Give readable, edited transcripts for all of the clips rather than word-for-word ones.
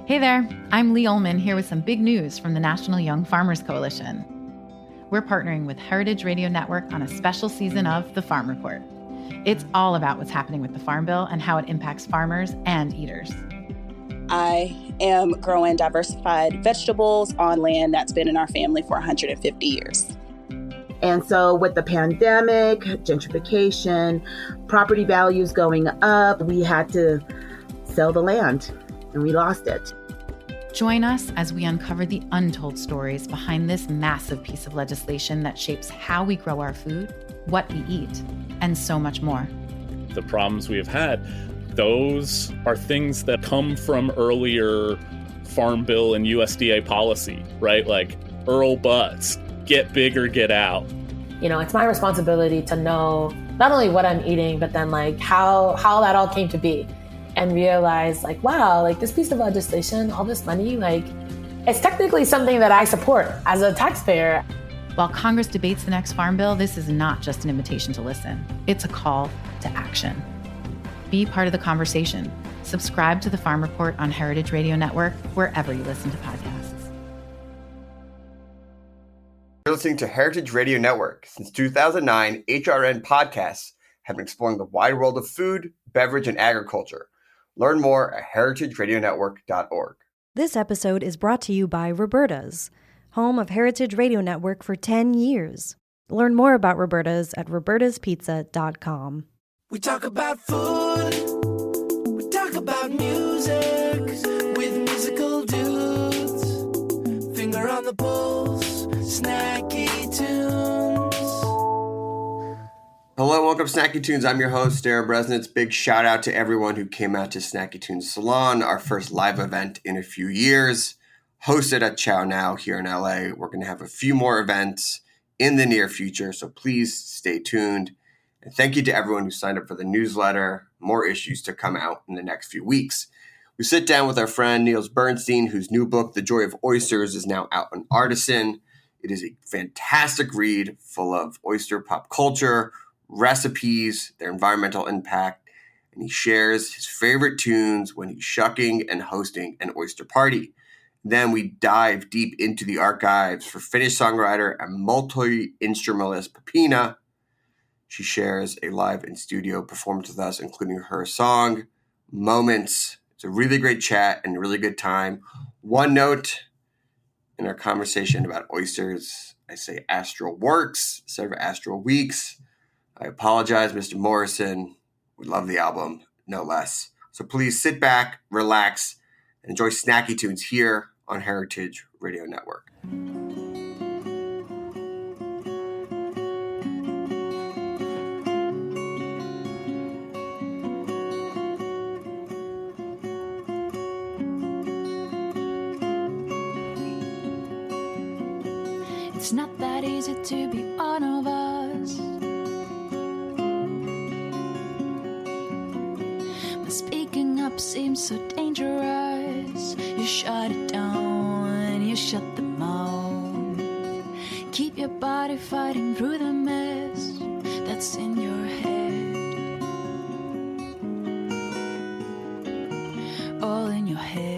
Hey there, I'm Lee Ullman here with some big news from the National Young Farmers Coalition. We're partnering with Heritage Radio Network on a special season of The Farm Report. It's all about what's happening with the Farm Bill and how it impacts farmers and eaters. I am growing diversified vegetables on land that's been in our family for 150 years. And so with the pandemic, gentrification, property values going up, we had to sell the land and we lost it. Join us as we uncover the untold stories behind this massive piece of legislation that shapes how we grow our food, what we eat, and so much more. The problems we have had, those are things that come from earlier Farm Bill and USDA policy, right? Like Earl Butz, get big or get out. You know, it's my responsibility to know not only what I'm eating, but then like how that all came to be. And realize like, wow, like this piece of legislation, all this money, like it's technically something that I support as a taxpayer. While Congress debates the next Farm Bill, this is not just an invitation to listen. It's a call to action. Be part of the conversation. Subscribe to the Farm Report on Heritage Radio Network, wherever you listen to podcasts. You're listening to Heritage Radio Network. Since 2009, HRN podcasts have been exploring the wide world of food, beverage, and agriculture. Learn more at heritageradionetwork.org. This episode is brought to you by Roberta's, home of Heritage Radio Network for 10 years. Learn more about Roberta's at robertaspizza.com. We talk about food, we talk about music, with musical dudes, finger on the pulse, snacky tunes. Hello, welcome to Snacky Tunes. I'm your host, Darren Bresnitz. Big shout out to everyone who came out to Snacky Tunes Salon, our first live event in a few years, hosted at Chow Now here in LA. We're going to have a few more events in the near future, so please stay tuned. And thank you to everyone who signed up for the newsletter. More issues to come out in the next few weeks. We sit down with our friend Nils Bernstein, whose new book, The Joy of Oysters, is now out on Artisan. It is a fantastic read full of oyster pop culture, recipes, their environmental impact, and he shares his favorite tunes when he's shucking and hosting an oyster party. Then we dive deep into the archives for Finnish songwriter and multi-instrumentalist Peppina. She shares a live in-studio performance with us, including her song, Moments. It's a really great chat and a really good time. One note in our conversation about oysters, I say Astral Works instead of Astral Weeks. I apologize, Mr. Morrison. We love the album, no less. So please sit back, relax, and enjoy Snacky Tunes here on Heritage Radio Network. It's not that easy to be one of us. But speaking up seems so dangerous. You shut it down, you shut the mouth. Keep your body fighting through the mess that's in your head. All in your head.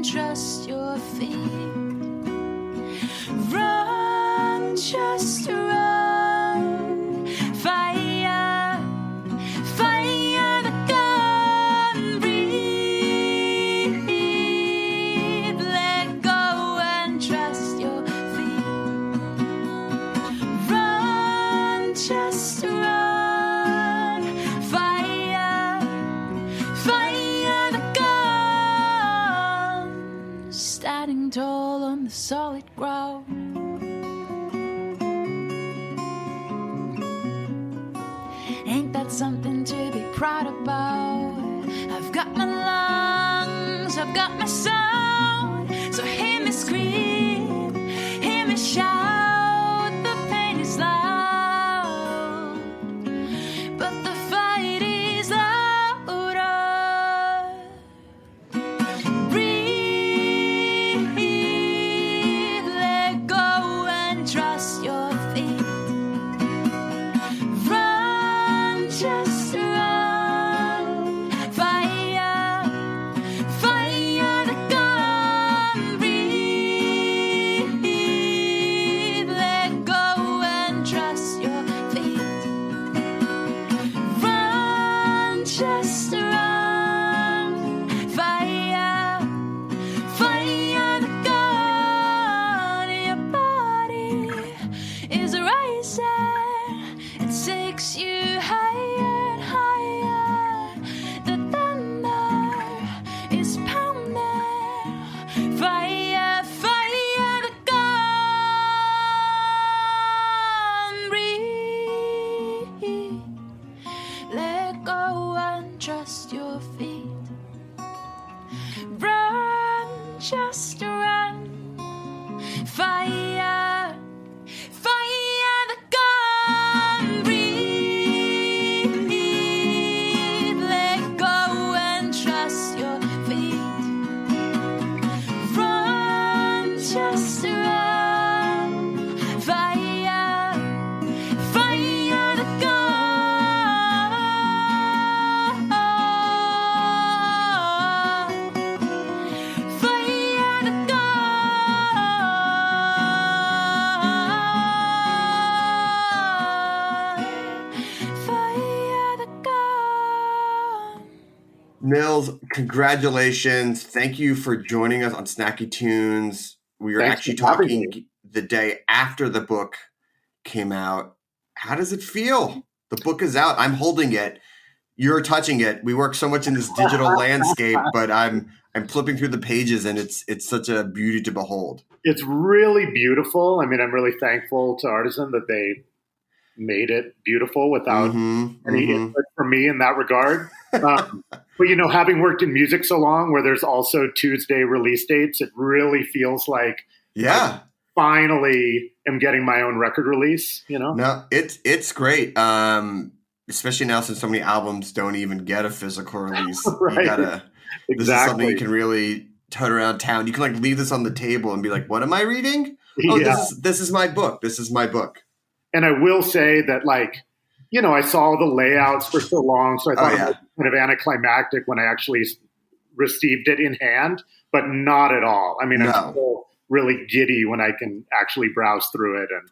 Trust your feet. Run, just run. Fire, fire the gun. Breathe. Let go and trust your feet. Run, just run. Fire, fire the gun. Standing tall on the solid ground. Ain't that something to be proud about? I've got my lungs, I've got my sound. So hear me scream, hear me shout. The pain is loud, but the fight is louder. Breathe, let go and trust your feet. Fire, fire the gun, breathe, let go and trust your feet. Run, just run, fire, fire the gun, fire the gun, fire the gun. Nils, congratulations. Thank you for joining us on Snacky Tunes. We were Thanks actually for having talking me. the day after the book came out. How does it feel? The book is out. I'm holding it. You're touching it. We work so much in this digital landscape, but I'm flipping through the pages, and it's such a beauty to behold. It's really beautiful. I mean, I'm really thankful to Artisan that they made it beautiful without any input from me in that regard. But, you know, having worked in music so long where there's also Tuesday release dates, it really feels like Yeah. finally am getting my own record release, you know? No, it's great. Especially now since so many albums don't even get a physical release. Right. You gotta This is something Exactly. you can really tote around town. You can like leave this on the table and be like, what am I reading? Oh, Yeah. this is my book. This is my book. And I will say that, like, you know, I saw the layouts for so long, so I thought it was kind of anticlimactic when I actually received it in hand, but not at all. I mean, No. I'm still really giddy when I can actually browse through it and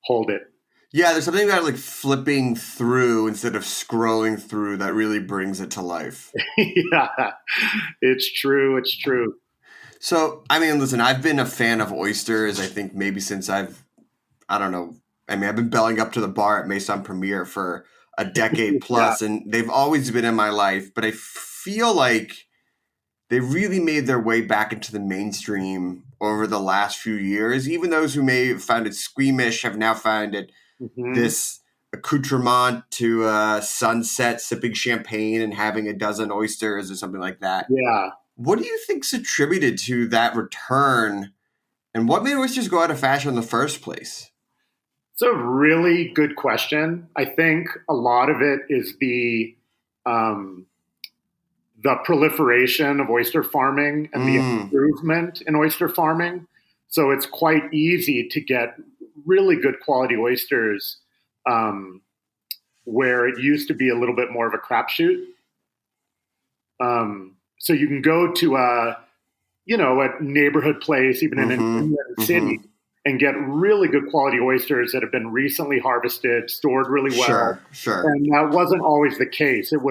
hold it. Yeah, there's something about like flipping through instead of scrolling through that really brings it to life. Yeah, it's true. It's true. So, I mean, listen, I've been a fan of Oysters, I think maybe since I don't know. I mean, I've been belling up to the bar at Maison Premiere for a decade plus, and they've always been in my life, but I feel like they really made their way back into the mainstream over the last few years. Even those who may have found it squeamish have now found it this accoutrement to sunset, sipping champagne and having a dozen oysters or something like that. Yeah. What do you think's attributed to that return, and what made oysters go out of fashion in the first place? It's a really good question. I think a lot of it is the proliferation of oyster farming and the improvement in oyster farming. So it's quite easy to get really good quality oysters where it used to be a little bit more of a crapshoot. So you can go to a neighborhood place, even in an inland city, and get really good quality oysters that have been recently harvested, stored really well. Sure. And that wasn't always the case. It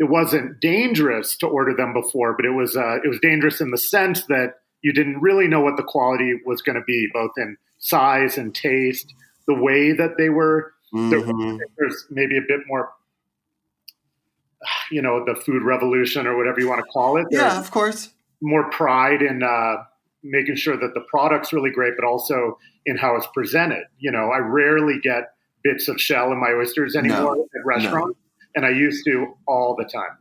wasn't dangerous to order them before, but it was dangerous in the sense that you didn't really know what the quality was going to be, both in size and taste, the way that they were. There's maybe a bit more, the food revolution or whatever you want to call it. Yeah, of course. More pride in making sure that the product's really great, but also in how it's presented. You know, I rarely get bits of shell in my oysters anymore at restaurants, and I used to all the time.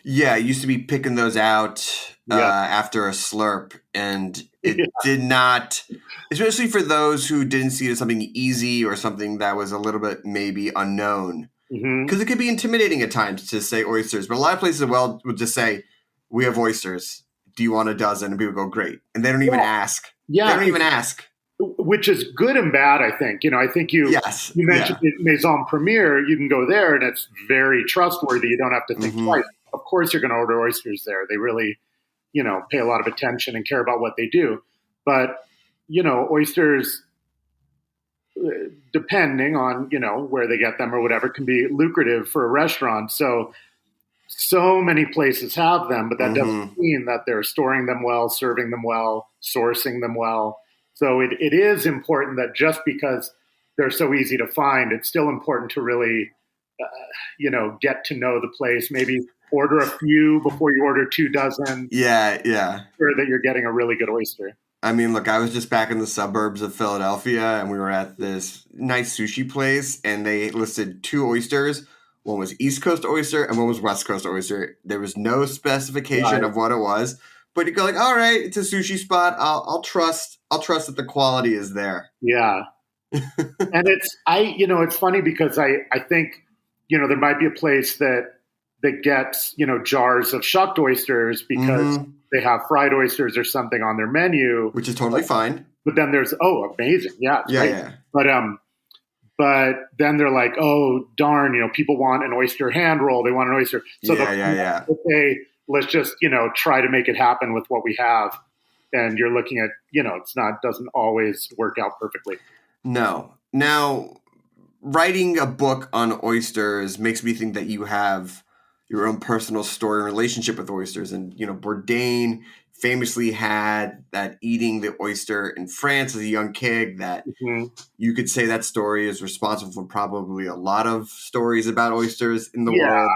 Yeah, I used to be picking those out after a slurp, and it did not, especially for those who didn't see it as something easy or something that was a little bit maybe unknown. Because it could be intimidating at times to say oysters, but a lot of places would just say, we have oysters. Do you want a dozen? And people go, great. And they don't even ask. Yeah. They don't even ask. Which is good and bad, I think. You know, I think you mentioned Maison Premiere. You can go there, and it's very trustworthy. You don't have to think twice. Of course you're going to order oysters there. They really, pay a lot of attention and care about what they do. But, oysters, depending on, where they get them or whatever, can be lucrative for a restaurant. So many places have them, but that doesn't mean that they're storing them well, serving them well, sourcing them well. So it is important that just because they're so easy to find, it's still important to really, get to know the place. Maybe order a few before you order 2 dozen. Yeah. Sure that you're getting a really good oyster. I mean, look, I was just back in the suburbs of Philadelphia, and we were at this nice sushi place, and they listed 2 oysters. One was East Coast oyster and one was West Coast oyster. There was no specification of what it was, but you go like, all right, it's a sushi spot. I'll trust that the quality is there. Yeah. And it's funny because I think, there might be a place that gets, jars of shucked oysters because they have fried oysters or something on their menu. Which is totally fine. But then there's, amazing. Yeah. It's great. Yeah. But then they're like, oh, darn, people want an oyster hand roll. They want an oyster. So okay, let's just, try to make it happen with what we have. And you're looking at, doesn't always work out perfectly. No. Now, writing a book on oysters makes me think that you have your own personal story and relationship with oysters. And, Bourdain famously had that eating the oyster in France as a young kid that you could say that story is responsible for probably a lot of stories about oysters in the world.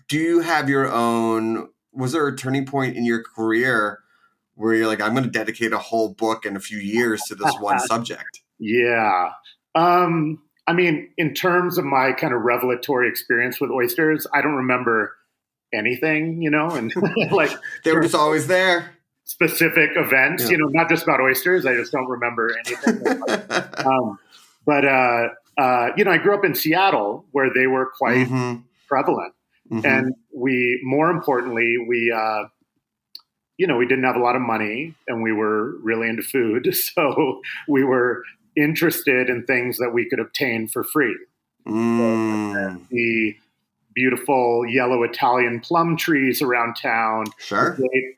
Do you have your own, was there a turning point in your career where you're like, I'm going to dedicate a whole book in a few years to this one subject? Yeah. In terms of my kind of revelatory experience with oysters, I don't remember anything, and like they were just always there. Specific events, not just about oysters. I just don't remember anything. I grew up in Seattle where they were quite prevalent. And more importantly, we didn't have a lot of money and we were really into food. So we were interested in things that we could obtain for free. So, the beautiful yellow Italian plum trees around town. Sure.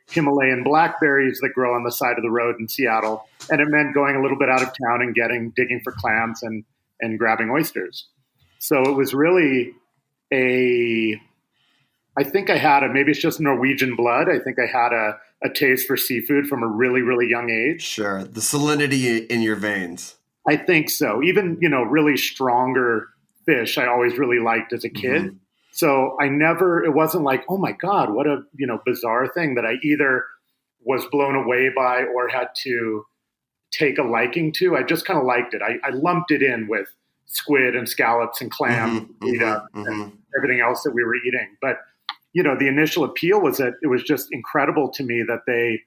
Himalayan blackberries that grow on the side of the road in Seattle. And it meant going a little bit out of town and digging for clams and grabbing oysters. So it was really I think I had maybe it's just Norwegian blood. I think I had a taste for seafood from a really, really young age. Sure. The salinity in your veins. I think so. Even, really stronger fish I always really liked as a kid. So it wasn't like, oh my God, what a, bizarre thing that I either was blown away by or had to take a liking to. I just kind of liked it. I lumped it in with squid and scallops and clam and everything else that we were eating. But, the initial appeal was that it was just incredible to me that they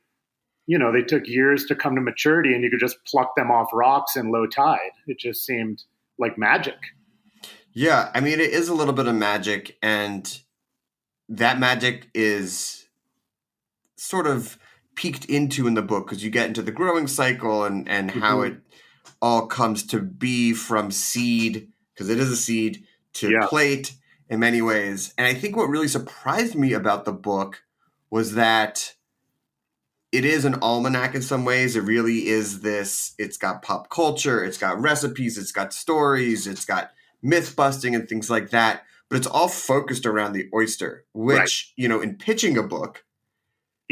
took years to come to maturity and you could just pluck them off rocks in low tide. It just seemed like magic. Yeah, it is a little bit of magic, and that magic is sort of peeked into in the book because you get into the growing cycle and how it all comes to be from seed, because it is a seed, to plate in many ways. And I think what really surprised me about the book was that it is an almanac in some ways. It really is this. It's got pop culture. It's got recipes. It's got stories. It's got myth busting and things like that. But it's all focused around the oyster, which, in pitching a book,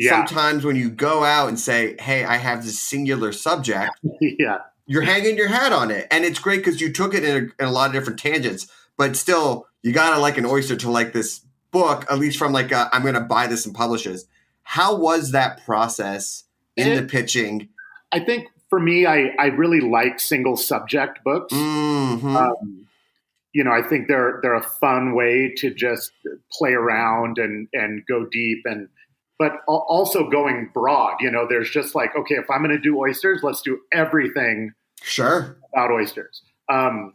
sometimes when you go out and say, hey, I have this singular subject, you're hanging your hat on it. And it's great because you took it in a lot of different tangents. But still, you got to like an oyster to like this book, at least from like, I'm going to buy this and publish this. How was that process in the pitching? I think for me, I really like single subject books. I think they're a fun way to just play around and go deep, but also going broad. There's just like, okay, if I'm going to do oysters, let's do everything about oysters. And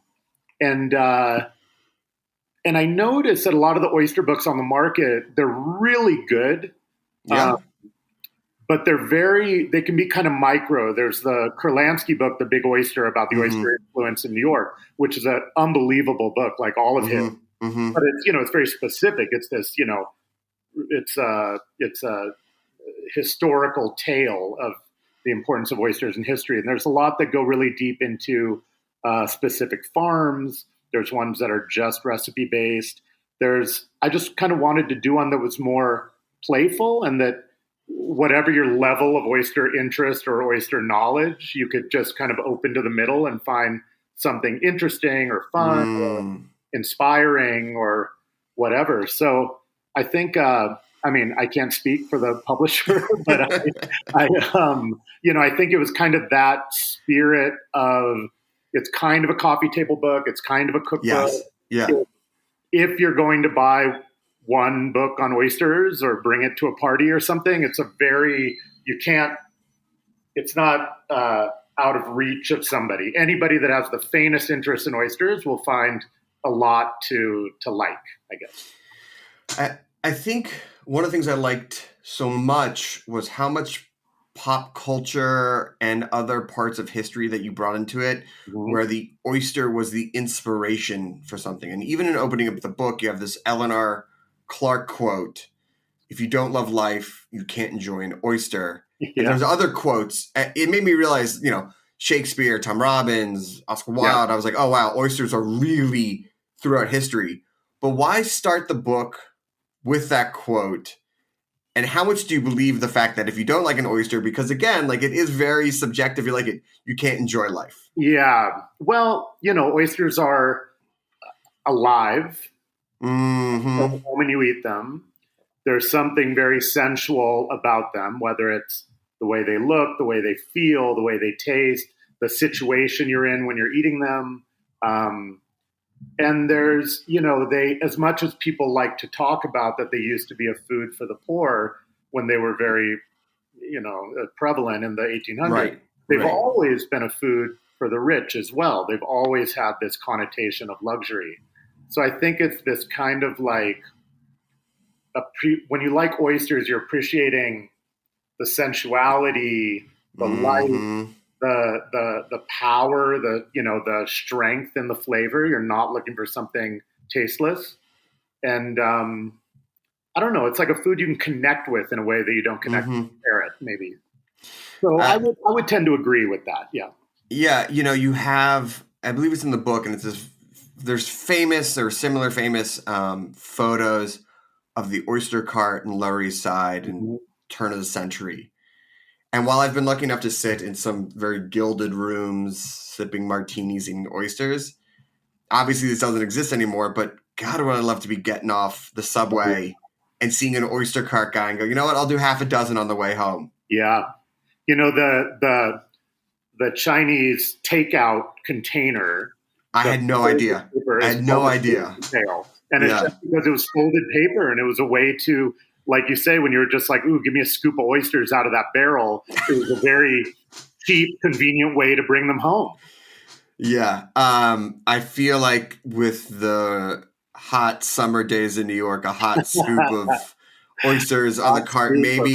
I noticed that a lot of the oyster books on the market, they're really good. But they can be kind of micro. There's the Kurlansky book, The Big Oyster, about the oyster influence in New York, which is an unbelievable book, like all of his. But it's very specific. It's this, it's a historical tale of the importance of oysters in history. And there's a lot that go really deep into specific farms. There's ones that are just recipe based. I just kind of wanted to do one that was more playful, and that whatever your level of oyster interest or oyster knowledge, you could just kind of open to the middle and find something interesting or fun or inspiring or whatever. So I think, I can't speak for the publisher, but I think it was kind of that spirit of, it's kind of a coffee table book. It's kind of a cookbook. Yes. Yeah. If you're going to buy one book on oysters or bring it to a party or something. It's it's not out of reach of somebody. Anybody that has the faintest interest in oysters will find a lot to like, I guess. I think one of the things I liked so much was how much pop culture and other parts of history that you brought into it, where the oyster was the inspiration for something. And even in opening up the book, you have this Eleanor Clark quote, "If you don't love life, you can't enjoy an oyster." Yeah. And there's other quotes. It made me realize, Shakespeare, Tom Robbins, Oscar Wilde. I was like, oh, wow, oysters are really throughout history. But why start the book with that quote? And how much do you believe the fact that if you don't like an oyster, because again, it is very subjective, you like it, you can't enjoy life? Yeah. Well, oysters are alive. Mm-hmm. The moment you eat them, there's something very sensual about them, whether it's the way they look, the way they feel, the way they taste, the situation you're in when you're eating them. And there's, they, as much as people like to talk about that they used to be a food for the poor when they were very, prevalent in the 1800s, right. They've always been a food for the rich as well. They've always had this connotation of luxury. So I think it's this kind of when you like oysters, you're appreciating the sensuality, the light, the power, the strength in the flavor. You're not looking for something tasteless. And I don't know, it's like a food you can connect with in a way that you don't connect with a carrot, maybe. So I would tend to agree with that. Yeah. Yeah. You have, I believe it's in the book, and there's famous or similar famous photos of the oyster cart in Lower East Side in turn of the century. And while I've been lucky enough to sit in some very gilded rooms, sipping martinis, eating oysters, obviously this doesn't exist anymore, but God, would I love to be getting off the subway and seeing an oyster cart guy and go, you know what, I'll do half a dozen on the way home. Yeah. The Chinese takeout container. I had no idea. And it's just because it was folded paper, and it was a way to, like you say, when you were just like, ooh, give me a scoop of oysters out of that barrel. It was a very cheap, convenient way to bring them home. Yeah. I feel like with the hot summer days in New York, a hot scoop of oysters on the cart, maybe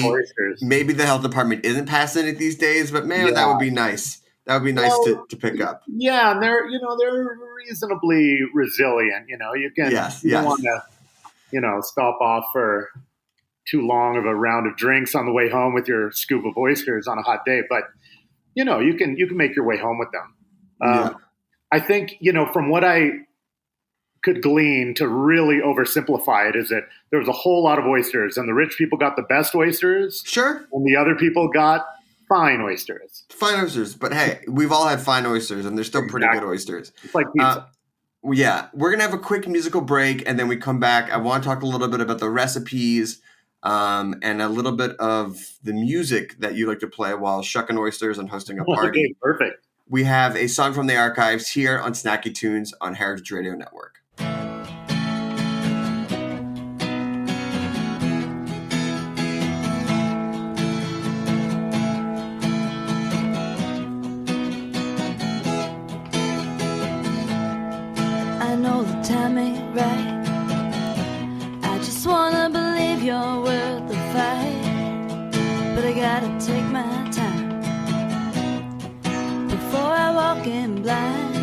the health department isn't passing it these days, but man, that would be nice. That would be nice to pick up. Yeah, and they're reasonably resilient. You don't want to stop off for too long of a round of drinks on the way home with your scoop of oysters on a hot day, but you can make your way home with them. I think from what I could glean, to really oversimplify it, is that there was a whole lot of oysters, and the rich people got the best oysters. Sure. And the other people got fine oysters. Fine oysters. But hey, we've all had fine oysters, and they're still pretty good oysters. It's like pizza. Yeah. We're going to have a quick musical break, and then we come back. I want to talk a little bit about the recipes and a little bit of the music that you like to play while shucking oysters and hosting a party. Okay, perfect. We have a song from the archives here on Snacky Tunes on Heritage Radio Network. I know the time ain't right. I just wanna believe you're worth the fight, but I gotta take my time before I walk in blind.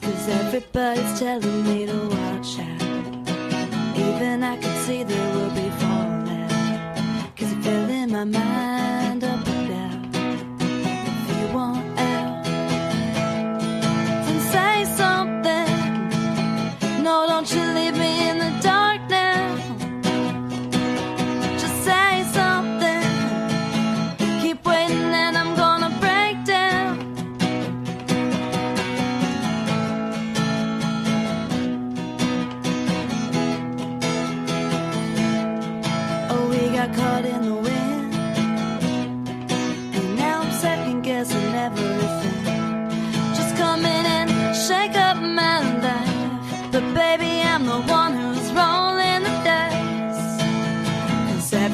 'Cause everybody's telling me to watch out. Even I can see there will be fallout. 'Cause I'm filling my mind up with doubt. If you want out, then say something. No, don't you leave me in the dark now. Just say something. Keep waiting and I'm gonna break down. Oh, we got caught in the wind.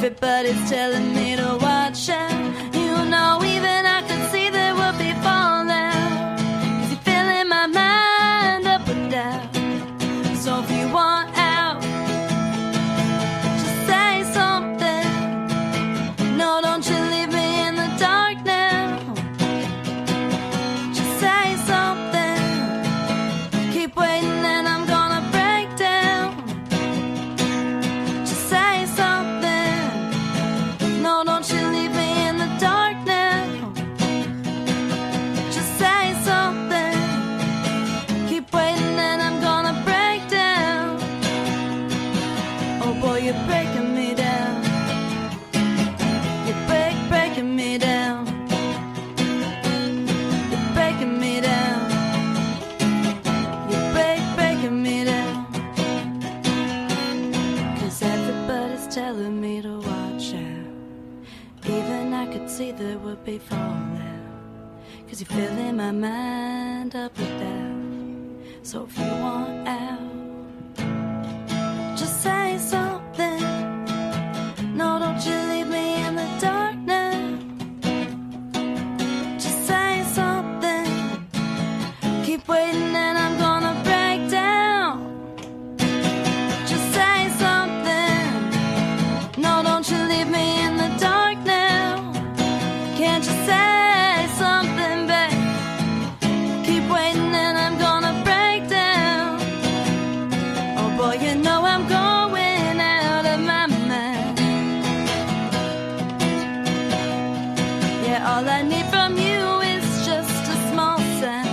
Everybody's telling me to watch out. You know, even I could see there would be fallout. 'Cause you're filling my mind up with doubt. So if you want out, just say something. No, don't you leave me in the dark now. Just say something. Keep waiting and I'm gonna break down. Just say something. No, don't you leave me in the dark now. Just say something. Keep waiting and I'm gonna break down. Oh boy, you're breaking me down. You're breaking me down. You're breaking me down. You're breaking me down. 'Cause everybody's telling me to watch out. Even I could see there would be fallout. 'Cause you're filling my mind up with doubt. So if you want out, just say something. No, don't you leave me in the dark now. Just say something. Keep waiting and I'm gonna break down. Just say something. No, don't you leave me in the dark now. Can't you say something, babe? Keep waiting and I'm gonna break down. Oh boy, you know I'm going out of my mind. Yeah, all I need from you is just a small sign.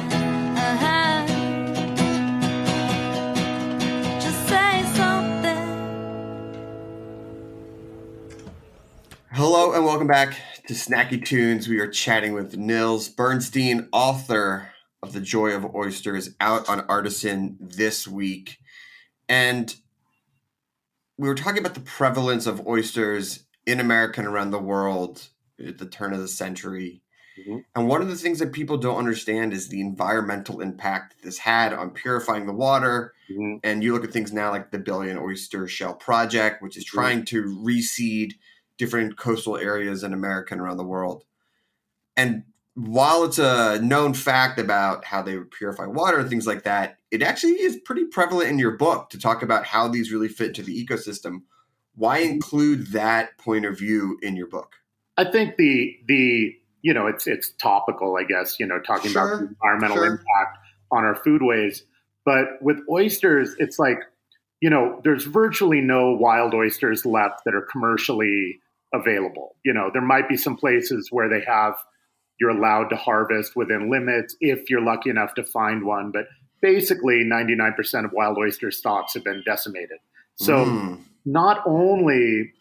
Just say something. Hello and welcome back to Snacky Tunes. We are chatting with Nils Bernstein, author of The Joy of Oysters, out on Artisan this week. And we were talking about the prevalence of oysters in America and around the world at the turn of the century. Mm-hmm. And one of the things that people don't understand is the environmental impact this had on purifying the water. Mm-hmm. And you look at things now like the Billion Oyster Shell Project, which is trying to reseed different coastal areas in America and around the world. And while it's a known fact about how they would purify water and things like that, it actually is pretty prevalent in your book to talk about how these really fit into the ecosystem. Why include that point of view in your book? I think the it's topical, I guess, talking about the environmental impact on our foodways. But with oysters, it's like, there's virtually no wild oysters left that are commercially available. There might be some places where you're allowed to harvest within limits if you're lucky enough to find one. But basically 99% of wild oyster stocks have been decimated. So not only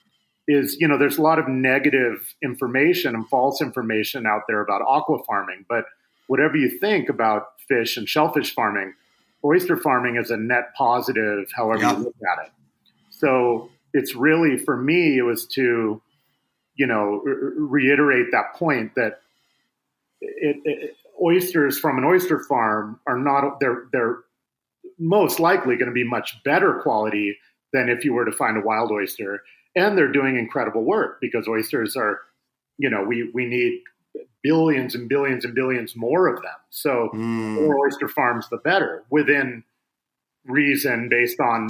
is, there's a lot of negative information and false information out there about aqua farming, but whatever you think about fish and shellfish farming, oyster farming is a net positive, however you look at it. So it's really, for me, it was to, reiterate that point that oysters from an oyster farm are not, they're most likely going to be much better quality than if you were to find a wild oyster. And they're doing incredible work because oysters are, we need billions and billions and billions more of them. So the more oyster farms, the better, within reason, based on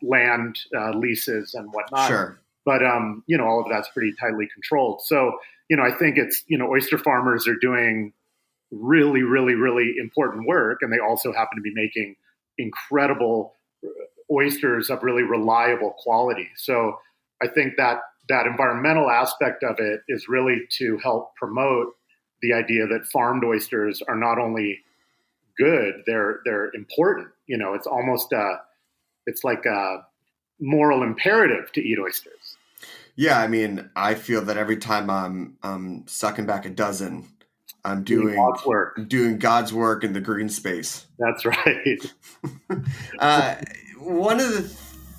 land leases and whatnot. Sure. But, all of that's pretty tightly controlled. So, I think it's, oyster farmers are doing really, really, really important work. And they also happen to be making incredible oysters of really reliable quality. So I think that environmental aspect of it is really to help promote the idea that farmed oysters are not only good, they're important. It's almost it's like a moral imperative to eat oysters. Yeah, I mean, I feel that every time I'm sucking back a dozen, I'm doing God's work in the green space. That's right. One of the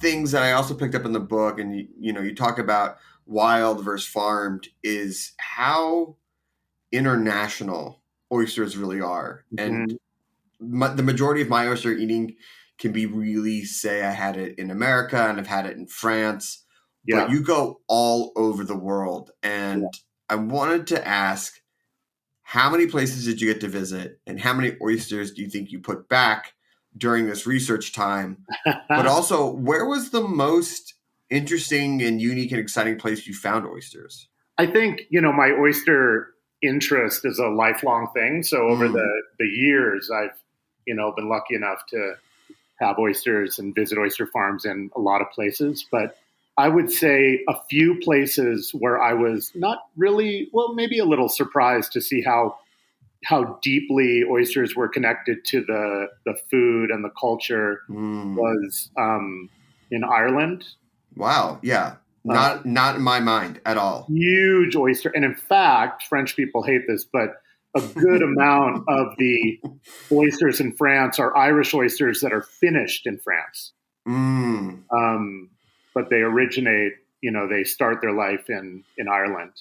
things that I also picked up in the book, and you talk about wild versus farmed, is how international oysters really are. And the majority of my oyster eating can be really, say I had it in America and I've had it in France, but you go all over the world. And I wanted to ask, how many places did you get to visit, and how many oysters do you think you put back during this research time? But also, where was the most interesting and unique and exciting place you found oysters? I think, my oyster interest is a lifelong thing. So over the years, I've, been lucky enough to have oysters and visit oyster farms in a lot of places. But I would say a few places where I was not really, well, maybe a little surprised to see how deeply oysters were connected to the food and the culture was in Ireland. Wow. Yeah. Not in my mind at all. Huge oyster. And in fact, French people hate this, but a good amount of the oysters in France are Irish oysters that are finished in France. But they originate, they start their life in Ireland.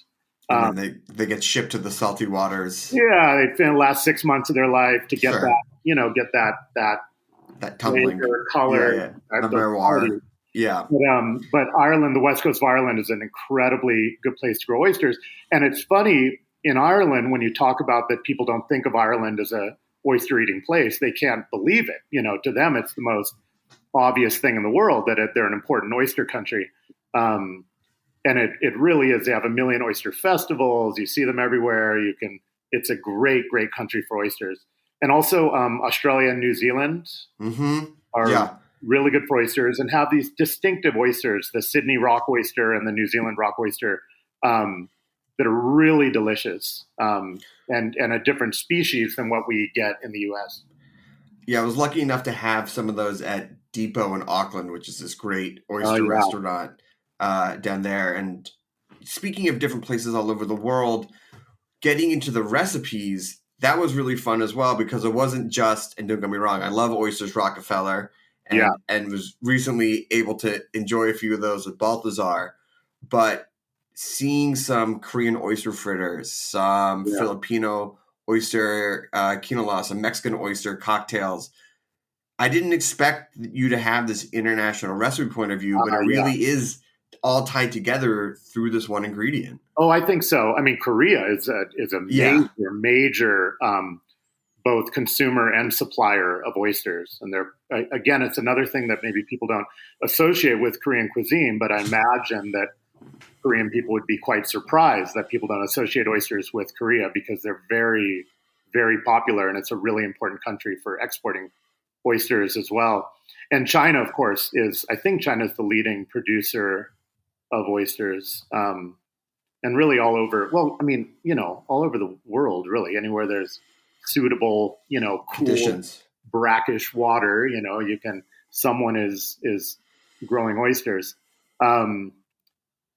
And then they get shipped to the salty waters. Yeah, they spend the last 6 months of their life to get that, that tumbling color, the terroir. Yeah. But Ireland, the west coast of Ireland, is an incredibly good place to grow oysters. And it's funny, in Ireland, when you talk about that, people don't think of Ireland as a oyster eating place. They can't believe it. To them, it's the most obvious thing in the world that they're an important oyster country. And it really is. They have a million oyster festivals. You see them everywhere. It's a great, great country for oysters. And also Australia and New Zealand are really good for oysters and have these distinctive oysters, the Sydney rock oyster and the New Zealand rock oyster, that are really delicious and a different species than what we get in the U.S. Yeah, I was lucky enough to have some of those at Depot in Auckland, which is this great oyster restaurant down there. And speaking of different places all over the world, getting into the recipes, that was really fun as well, because it wasn't just, and don't get me wrong, I love oysters Rockefeller and was recently able to enjoy a few of those at Balthazar, but seeing some Korean oyster fritters, some Filipino oyster quinoa, some Mexican oyster cocktails. I didn't expect you to have this international recipe point of view, but it really is all tied together through this one ingredient. Oh, I think so. I mean, Korea is a major both consumer and supplier of oysters. And again, it's another thing that maybe people don't associate with Korean cuisine, but I imagine that Korean people would be quite surprised that people don't associate oysters with Korea, because they're very, very popular, and it's a really important country for exporting oysters as well. And China, of course, I think China is the leading producer of oysters, and really all over, all over the world, really, anywhere there's suitable, cool, conditions, brackish water, someone is growing oysters.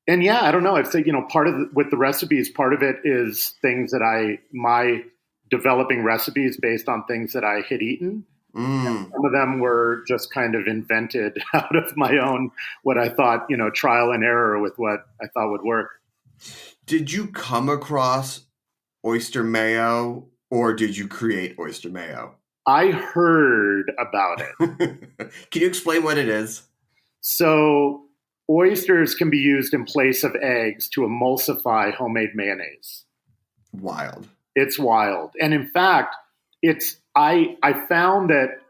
And yeah, I don't know. I'd say, with the recipes, part of it is things that my developing recipes based on things that I had eaten. And some of them were just kind of invented out of my own, what I thought, trial and error with what I thought would work. Did you come across oyster mayo, or did you create oyster mayo? I heard about it. Can you explain what it is? So oysters can be used in place of eggs to emulsify homemade mayonnaise. Wild. It's wild. And in fact, I found that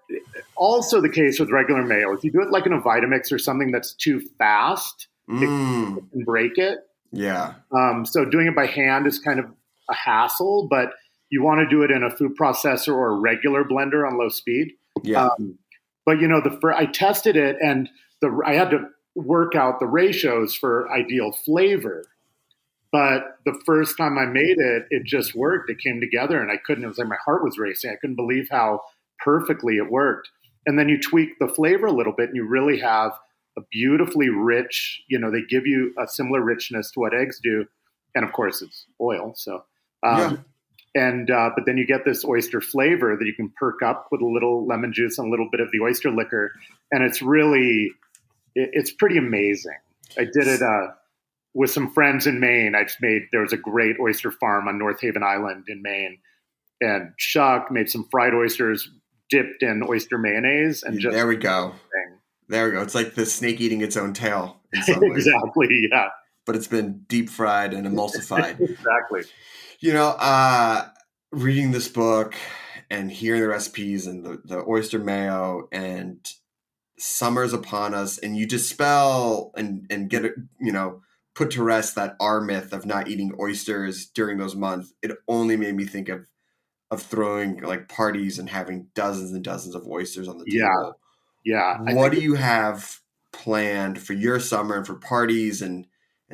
also the case with regular mayo. If you do it like in a Vitamix or something that's too fast, it can break it. Yeah. So doing it by hand is kind of a hassle, but you want to do it in a food processor or a regular blender on low speed. Yeah. But I tested it, and I had to work out the ratios for ideal flavor. But the first time I made it, it just worked. It came together, and it was like my heart was racing. I couldn't believe how perfectly it worked. And then you tweak the flavor a little bit, and you really have a beautifully rich, they give you a similar richness to what eggs do. And of course it's oil. So, but then you get this oyster flavor that you can perk up with a little lemon juice and a little bit of the oyster liquor. And it's pretty amazing. I did it with some friends in Maine. There was a great oyster farm on North Haven Island in Maine, and Chuck made some fried oysters dipped in oyster mayonnaise, and there we go. There we go. It's like the snake eating its own tail in some ways. Exactly. Yeah. But it's been deep fried and emulsified. Exactly. Reading this book and hearing the recipes and the oyster mayo, and summer's upon us, and you dispel and get it, put to rest that our myth of not eating oysters during those months. It only made me think of throwing like parties and having dozens and dozens of oysters on the table. Yeah. What do you have planned for your summer and for parties, and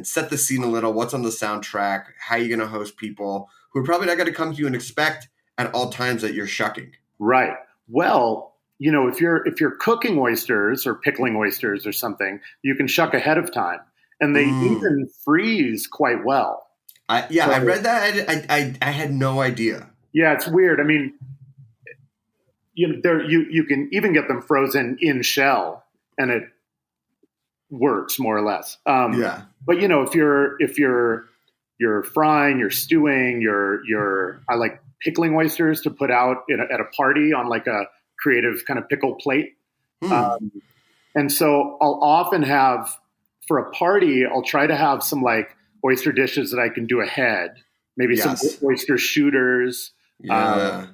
set the scene a little? What's on the soundtrack? How are you going to host people who are probably not going to come to you and expect at all times that you're shucking? Right. Well, if you're cooking oysters or pickling oysters or something, you can shuck ahead of time, and they even freeze quite well. I read that. I had no idea. Yeah, it's weird. I mean, you can even get them frozen in shell, and it works more or less. But if you're frying, you're stewing, I like pickling oysters to put out at a party on like a creative kind of pickle plate. And so I'll often have, for a party, I'll try to have some like oyster dishes that I can do ahead, maybe some oyster shooters, and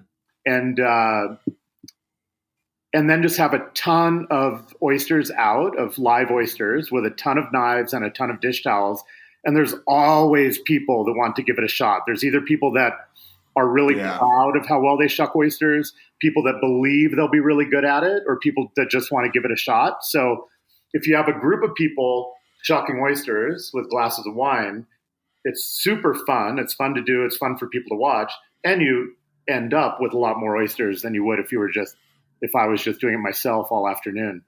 then just have a ton of oysters out, of live oysters, with a ton of knives and a ton of dish towels. And there's always people that want to give it a shot. There's either people that are really proud of how well they shuck oysters, people that believe they'll be really good at it, or people that just want to give it a shot. So if you have a group of people shucking oysters with glasses of wine, it's super fun. It's fun to do. It's fun for people to watch. And you end up with a lot more oysters than you would if I was just doing it myself all afternoon.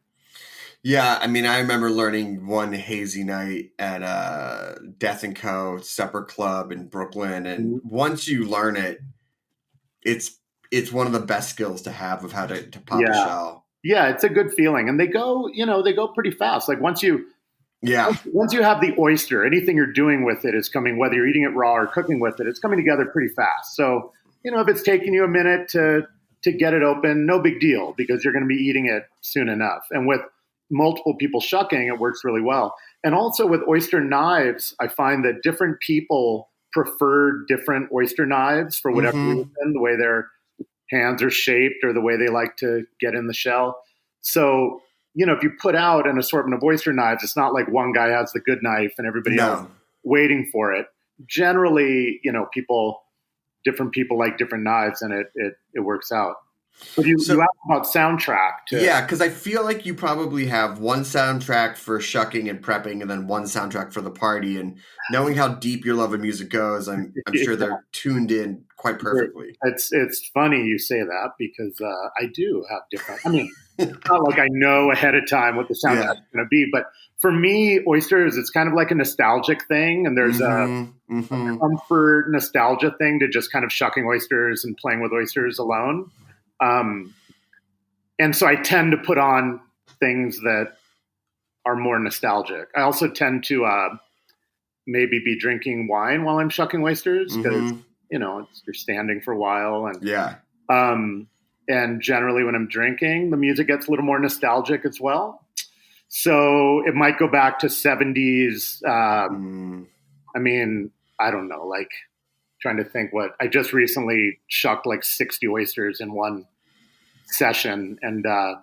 Yeah, I mean, I remember learning one hazy night at Death & Co. Supper Club in Brooklyn, and once you learn it, it's one of the best skills to have of how to pop a shell. Yeah, it's a good feeling, and they go pretty fast. Like once you have the oyster, anything you're doing with it is coming, whether you're eating it raw or cooking with it, it's coming together pretty fast. So if it's taking you a minute to get it open, no big deal, because you're going to be eating it soon enough. And with multiple people shucking, it works really well. And also with oyster knives, I find that different people prefer different oyster knives for whatever reason, the way their hands are shaped or the way they like to get in the shell. So, if you put out an assortment of oyster knives, it's not like one guy has the good knife and everybody else waiting for it. Generally, different people like different knives, and it works out. But you asked about soundtrack too. Yeah, because I feel like you probably have one soundtrack for shucking and prepping, and then one soundtrack for the party. And knowing how deep your love of music goes, I'm sure they're tuned in quite perfectly. It's funny you say that, because I do have different. I mean, it's not like I know ahead of time what the soundtrack is going to be, but for me, oysters, it's kind of like a nostalgic thing, and there's a comfort nostalgia thing to just kind of shucking oysters and playing with oysters alone. And so I tend to put on things that are more nostalgic. I also tend to maybe be drinking wine while I'm shucking oysters, because you're standing for a while, and and generally when I'm drinking, the music gets a little more nostalgic as well. So it might go back to 70s. I mean, I don't know, like trying to think what I just recently shucked like 60 oysters in one session. And I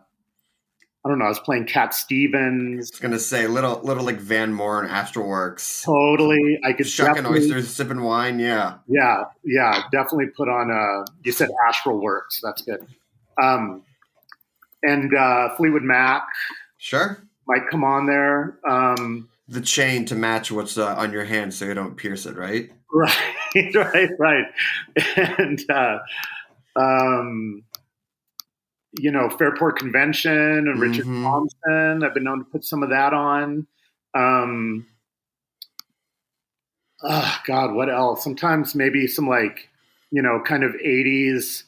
don't know, I was playing Cat Stevens. I was going to say little like Van Moore and Afterworks. Totally. I could shucking oysters, sipping wine. Yeah. Definitely put on you said Astral Works. That's good. And Fleetwood Mac. Sure. Might come on there. The chain to match what's on your hand so you don't pierce it, right? Right. And, Fairport Convention and Richard Thompson. I've been known to put some of that on. God, what else? Sometimes maybe some like, kind of 80s,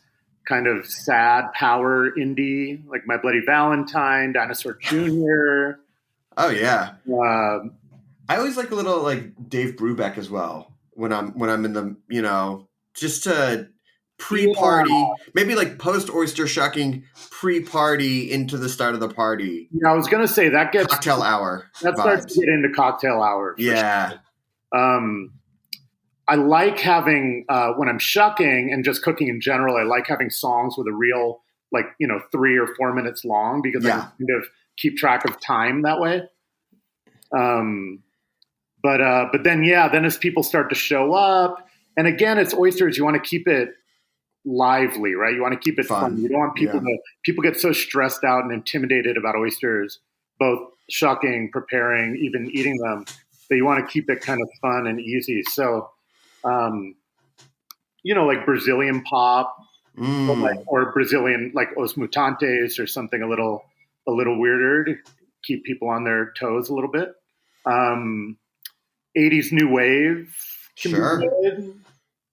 kind of sad power indie, like My Bloody Valentine, Dinosaur Jr. Oh yeah. I always like a little like Dave Brubeck as well when I'm in the, just to pre-party, maybe like post oyster shucking, pre-party into the start of the party. Yeah, I was gonna say that gets cocktail hour. That starts to get into cocktail hour. Yeah. Sure. I like having when I'm shucking and just cooking in general. I like having songs with a real 3 or 4 minutes long because I can kind of keep track of time that way. But then as people start to show up, and again, it's oysters. You want to keep it lively, right? You want to keep it fun. You don't want people get so stressed out and intimidated about oysters, both shucking, preparing, even eating them, that you want to keep it kind of fun and easy. So, like Brazilian pop, or Brazilian like Os Mutantes or something a little weirder to keep people on their toes a little bit. 80s new wave can be good.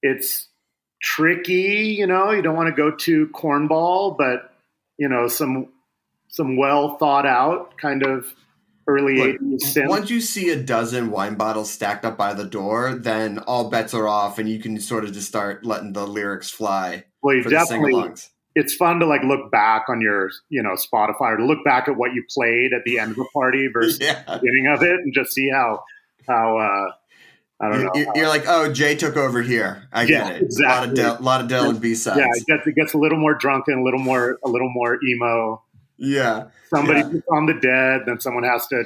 It's tricky, you don't want to go too cornball, but some well thought out kind of early 80s synth. Once you see a dozen wine bottles stacked up by the door, then all bets are off and you can sort of just start letting the lyrics fly. Well, you definitely, it's fun to look back on your, Spotify, or to look back at what you played at the end of a party versus the beginning of it and just see how I don't know. You're like, oh, Jay took over here. I get it. Exactly. A lot of Dylan B-sides. Yeah, it gets a little more drunken, a little more emo. Yeah. Somebody puts on the Dead, then someone has to.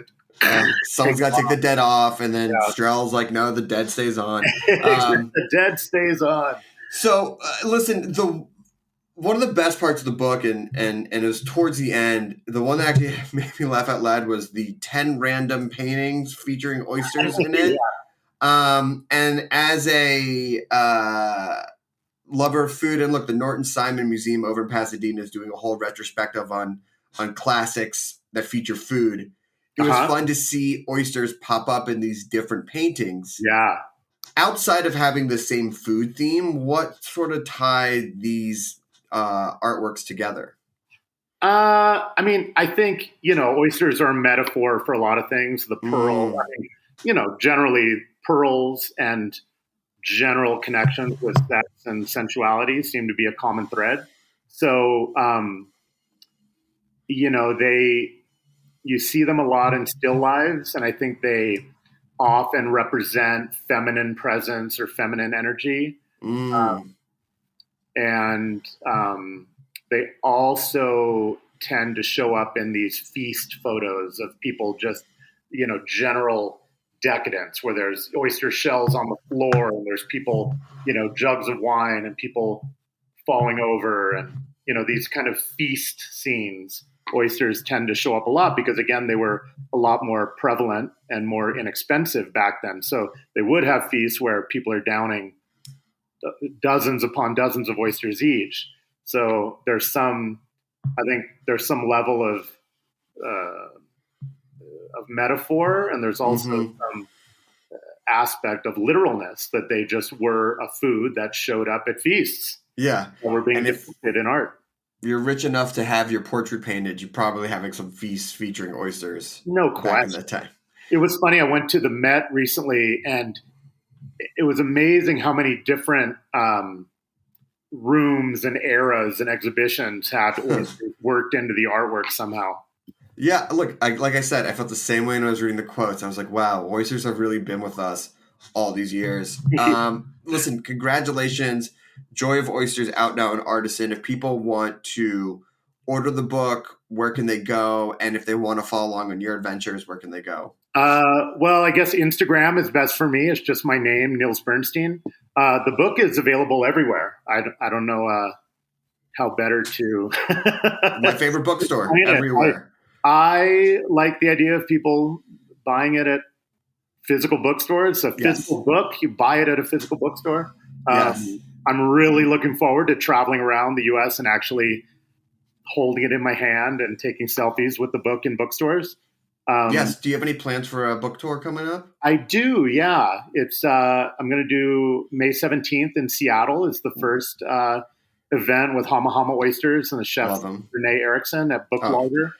Someone's got to take the Dead off, and then Strell's like, no, the Dead stays on. The Dead stays on. So, listen, one of the best parts of the book, and it was towards the end, the one that actually made me laugh out loud was the 10 random paintings featuring oysters in it. And as a lover of food, and look, the Norton Simon Museum over in Pasadena is doing a whole retrospective on classics that feature food. It was fun to see oysters pop up in these different paintings. Yeah. Outside of having the same food theme, what sort of tied these artworks together? I think, oysters are a metaphor for a lot of things. The pearl, I think, generally pearls and general connections with sex and sensuality seem to be a common thread. So, you see them a lot in still lives, and I think they often represent feminine presence or feminine energy. And they also tend to show up in these feast photos of people just, general decadence, where there's oyster shells on the floor and there's people, jugs of wine and people falling over, and, these kind of feast scenes. Oysters tend to show up a lot because, again, they were a lot more prevalent and more inexpensive back then. So they would have feasts where people are downing dozens upon dozens of oysters each. So there's some level of metaphor, and there's also some aspect of literalness that they just were a food that showed up at feasts. Yeah. And were being depicted in art. You're rich enough to have your portrait painted, you're probably having some feasts featuring oysters. No question. Back in the time. It was funny. I went to the Met recently, and it was amazing how many different rooms and eras and exhibitions had oysters worked into the artwork somehow. Yeah, look, like I said, I felt the same way when I was reading the quotes. I was like, wow, oysters have really been with us all these years. Listen, congratulations. Joy of Oysters out now in Artisan. If people want to order the book, where can they go? And if they want to follow along on your adventures, where can they go? Well, I guess Instagram is best for me. It's just my name, Nils Bernstein. The book is available everywhere. I don't know how better to... My favorite bookstore, everywhere. I like the idea of people buying it at physical bookstores. A physical book, you buy it at a physical bookstore. I'm really looking forward to traveling around the U.S. and actually holding it in my hand and taking selfies with the book in bookstores. Yes. Do you have any plans for a book tour coming up? I do. Yeah. It's, I'm going to do May 17th in Seattle. It's the first, event with Hama Hama Oysters and the chef Renee Erickson at Book Lager.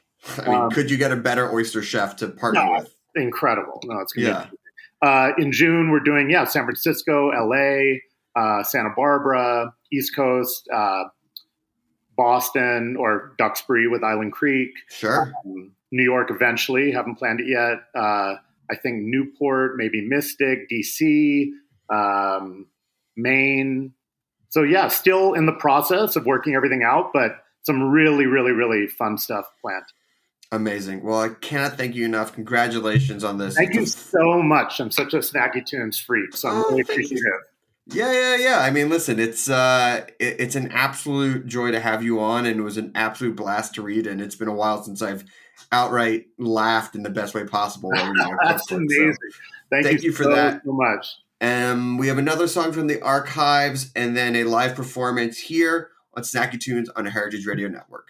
Could you get a better oyster chef to partner with? Incredible. No, it's going to be in June, we're doing, San Francisco, LA, Santa Barbara, East Coast, Boston or Duxbury with Island Creek. Sure. New York eventually, haven't planned it yet. I think Newport, maybe Mystic, DC, Maine. So yeah, still in the process of working everything out, but some really, really, really fun stuff planned. Amazing. Well, I cannot thank you enough. Congratulations on this. Thank you so much. I'm such a Snacky Tunes freak, so I'm really appreciative. Yeah. I mean, listen, it's an absolute joy to have you on, and it was an absolute blast to read. And it's been a while since I've outright laughed in the best way possible. That's amazing. So thank you for that so much. We have another song from the archives, and then a live performance here on Snacky Tunes on Heritage Radio Network.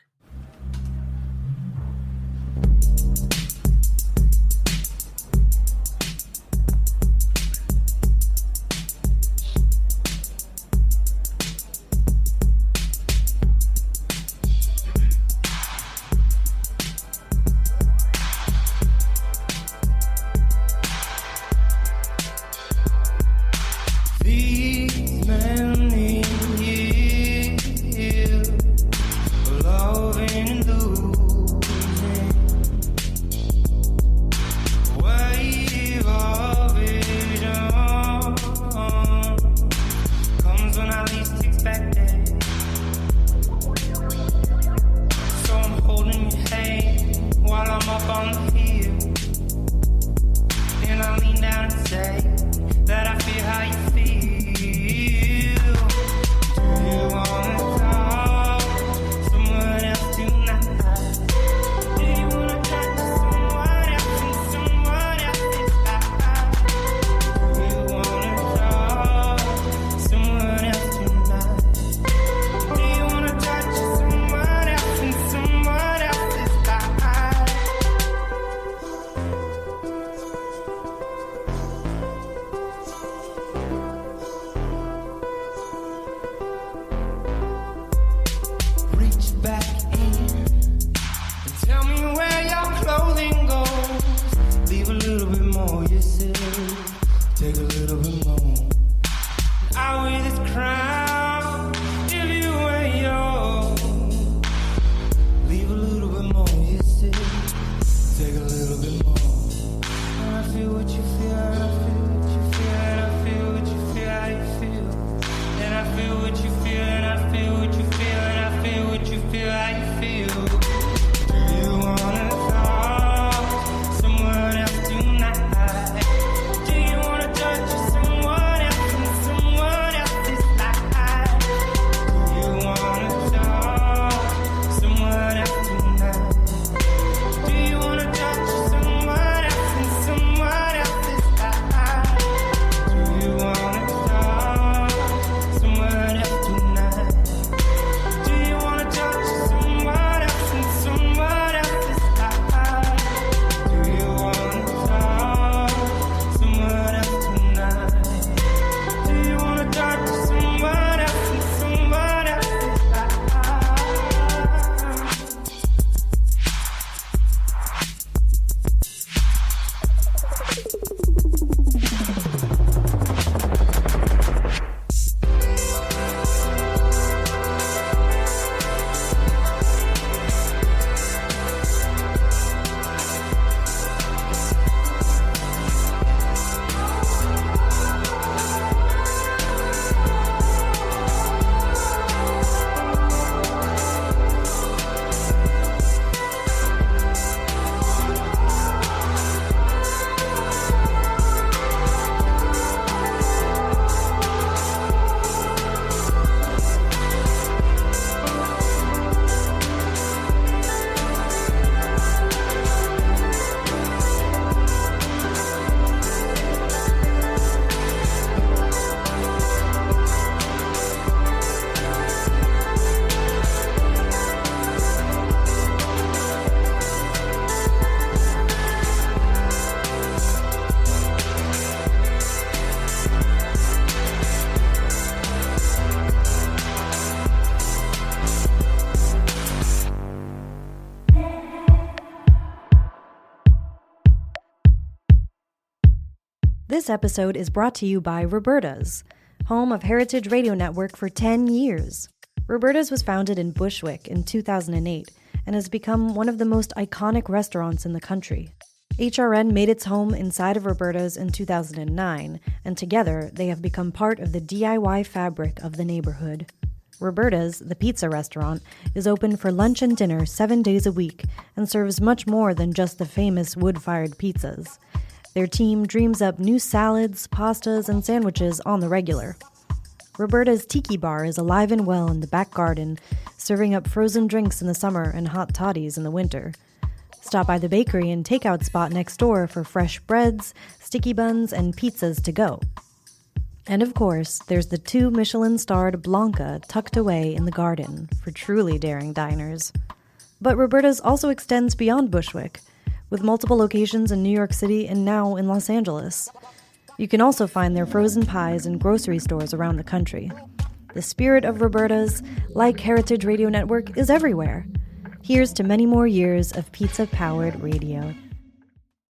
These many years of loving and losing, wave of vision comes when I least expect it. So I'm holding your hand while I'm up on the hill, and I lean down and say that I feel how you feel. Do you wanna talk to someone else tonight? Do you wanna talk to someone else in someone else's life? Do you wanna talk to someone else tonight? Do you wanna talk to someone else in someone else's life? Reach back in and tell me where your clothing goes. Leave a little bit more yourself. Take a little bit more. I wear this crown if you wear yours. Leave a little bit more yourself. Take a little bit more. And I feel what you feel, and I feel what you feel, and I feel what you feel, how you feel. And I feel what you feel, and I feel what you feel, and I feel what you feel, how you feel. Do you wanna talk to someone else tonight? Do you wanna touch someone else in someone else's life? Do you wanna talk to someone else tonight? Do you wanna touch someone else in someone else's life? Do you wanna talk to someone else tonight? Do you wanna talk to someone else in someone else's life? Do you wanna talk to someone else tonight? Do you wanna talk to someone else in someone else's life? This episode is brought to you by Roberta's, home of Heritage Radio Network for 10 years. Roberta's was founded in Bushwick in 2008 and has become one of the most iconic restaurants in the country. HRN made its home inside of Roberta's in 2009, and together they have become part of the DIY fabric of the neighborhood. Roberta's, the pizza restaurant, is open for lunch and dinner 7 days a week and serves much more than just the famous wood-fired pizzas. Their team dreams up new salads, pastas, and sandwiches on the regular. Roberta's Tiki Bar is alive and well in the back garden, serving up frozen drinks in the summer and hot toddies in the winter. Stop by the bakery and takeout spot next door for fresh breads, sticky buns, and pizzas to go. And of course, there's the 2 Michelin-starred Blanca tucked away in the garden for truly daring diners. But Roberta's also extends beyond Bushwick, with multiple locations in New York City and now in Los Angeles. You can also find their frozen pies in grocery stores around the country. The spirit of Roberta's, like Heritage Radio Network, is everywhere. Here's to many more years of pizza-powered radio.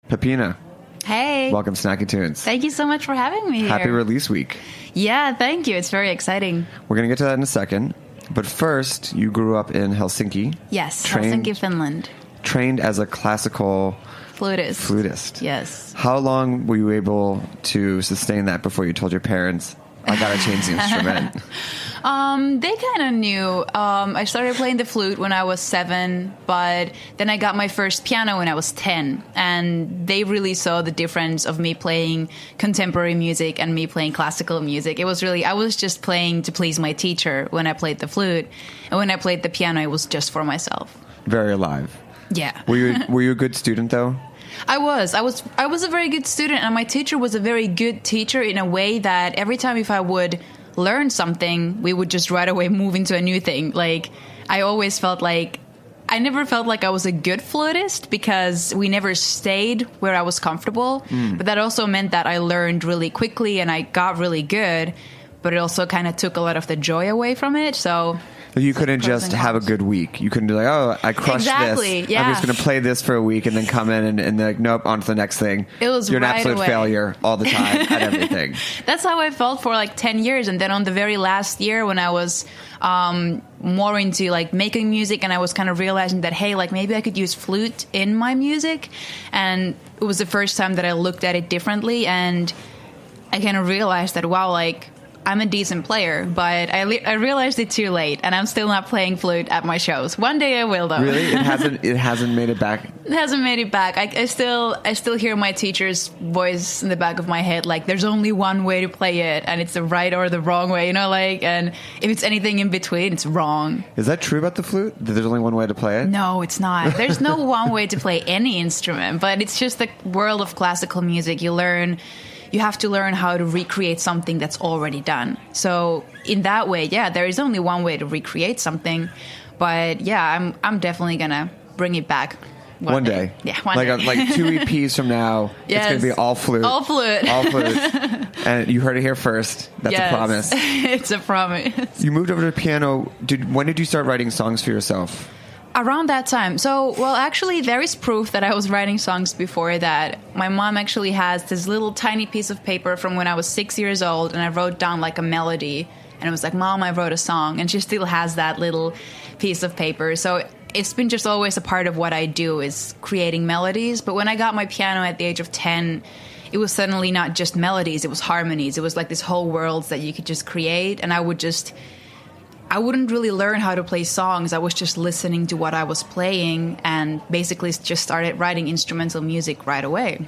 Peppina. Hey. Welcome to Snacky Tunes. Thank you so much for having me here. Happy release week. Yeah, thank you. It's very exciting. We're going to get to that in a second. But first, you grew up in Helsinki. Yes, Helsinki, Finland. Trained as a classical flutist. Yes. How long were you able to sustain that before you told your parents, I got to change the instrument? They kind of knew. I started playing the flute when I was 7, but then I got my first piano when I was 10. And they really saw the difference of me playing contemporary music and me playing classical music. It was really, I was just playing to please my teacher when I played the flute. And when I played the piano, it was just for myself. Very alive. Yeah. Were you a good student, though? I was a very good student, and my teacher was a very good teacher in a way that every time if I would learn something, we would just right away move into a new thing. Like, I always felt like, I never felt like I was a good flutist because we never stayed where I was comfortable. But that also meant that I learned really quickly and I got really good, but it also kind of took a lot of the joy away from it. So you couldn't just have a good week. You couldn't be like, oh, I crushed this. Yeah. I'm just going to play this for a week and then come in and like, nope, on to the next thing. It was You're right an absolute away. failure all the time at everything. That's how I felt for like 10 years. And then on the very last year when I was more into like making music and I was kind of realizing that, hey, like maybe I could use flute in my music. And it was the first time that I looked at it differently. And I kind of realized that, wow, like, I'm a decent player, but I realized it too late, and I'm still not playing flute at my shows. One day I will, though. Really? It hasn't made it back? It hasn't made it back. I still hear my teacher's voice in the back of my head, like, there's only one way to play it, and it's the right or the wrong way, you know, like, and if it's anything in between, it's wrong. Is that true about the flute? That there's only one way to play it? No, it's not. There's no one way to play any instrument, but it's just the world of classical music. You have to learn how to recreate something that's already done. So in that way, yeah, there is only one way to recreate something. But yeah, I'm definitely gonna bring it back one day. Yeah, one day. Like 2 EPs from now, yes. It's gonna be all flute. All flute. All flute. And you heard it here first. That's yes. a promise. It's a promise. You moved over to piano. When did you start writing songs for yourself? Around that time. So, well, actually, there is proof that I was writing songs before that. My mom actually has this little tiny piece of paper from when I was 6 years old, and I wrote down like a melody. And it was like, Mom, I wrote a song. And she still has that little piece of paper. So it's been just always a part of what I do is creating melodies. But when I got my piano at the age of 10, it was suddenly not just melodies, it was harmonies. It was like this whole world that you could just create. And I wouldn't really learn how to play songs. I was just listening to what I was playing and basically just started writing instrumental music right away.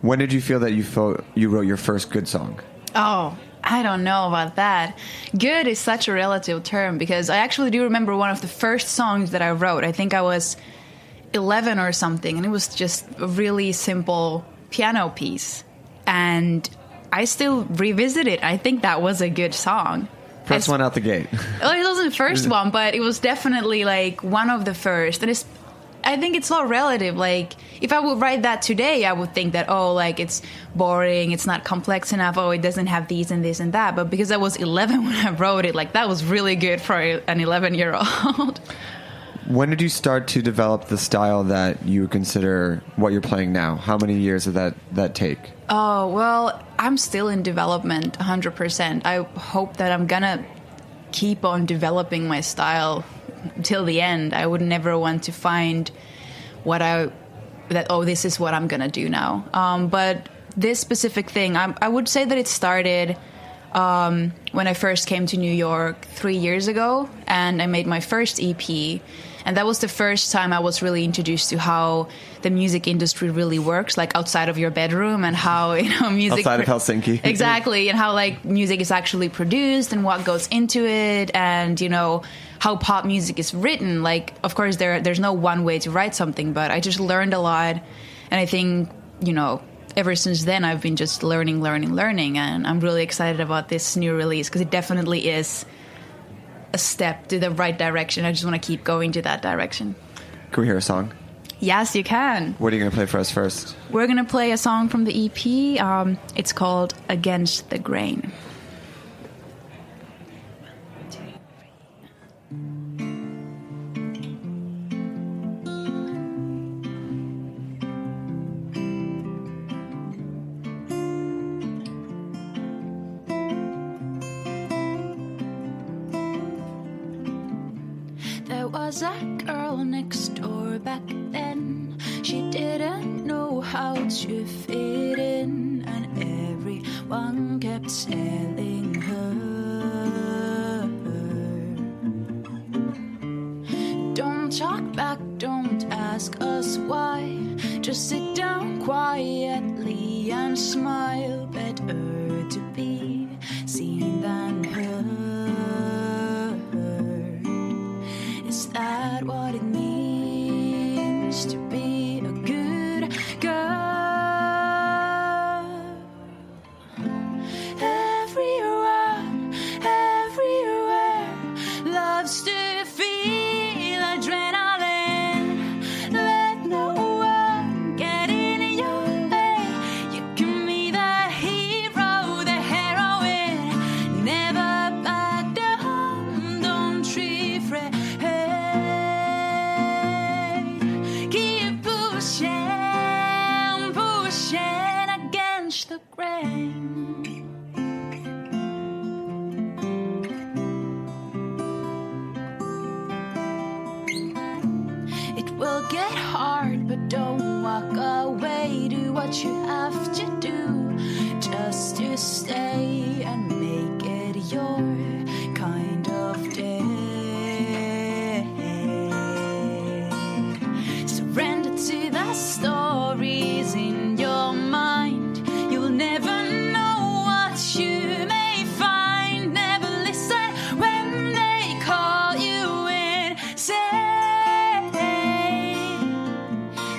When did you feel that you wrote your first good song? Oh, I don't know about that. Good is such a relative term because I actually do remember one of the first songs that I wrote. I think I was 11 or something, and it was just a really simple piano piece. And I still revisit it. I think that was a good song. First one out the gate. Well, it wasn't the first one, but it was definitely like one of the first. And I think it's all relative. Like, if I would write that today, I would think that, oh, like, it's boring, it's not complex enough, oh, it doesn't have these and this and that. But because I was 11 when I wrote it, like, that was really good for an 11-year-old. When did you start to develop the style that you consider what you're playing now? How many years did that take? Oh, well, I'm still in development 100%. I hope that I'm gonna keep on developing my style till the end. I would never want to find this is what I'm gonna do now. But this specific thing, I would say that it started when I first came to New York 3 years ago, and I made my first EP. And that was the first time I was really introduced to how the music industry really works, like outside of your bedroom, and how, music... Outside of Helsinki. Exactly, and how, like, music is actually produced and what goes into it, and, how pop music is written. Like, of course, there's no one way to write something, but I just learned a lot. And I think, ever since then, I've been just learning, and I'm really excited about this new release, because it definitely is a step to the right direction. I just want to keep going to that direction. Can we hear a song? Yes, you can. What are you going to play for us first? We're going to play a song from the EP. It's called Against the Grain. There was a girl next door back then. She didn't know how to fit in, and everyone kept telling her, don't talk back, don't ask us why. Just sit down quietly and smile. Better to be seen than heard. Is that what it means to be a good girl? Everywhere loves to feel adrenaline. Let no one get in your way. You can be the hero, the heroine. Never back down, don't be afraid. Keep pushing against the grain. It will get hard, but don't walk away. Do what you have to do just to stay and make it your kind of day. Surrender to the stories in your mind. You'll never know what you may find. Never listen when they call you insane.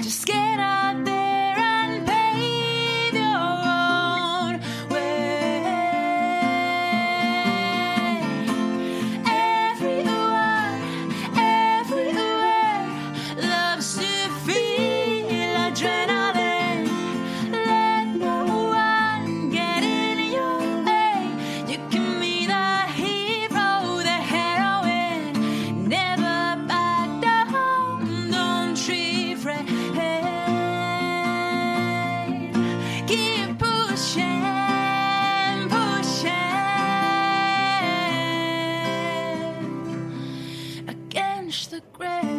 Just get out there and pave your own way. Everywhere loves to feel adrenaline. Let no one get in your way. You can be the hero, the heroine. Never back down, don't be afraid. Keep pushing against the grain.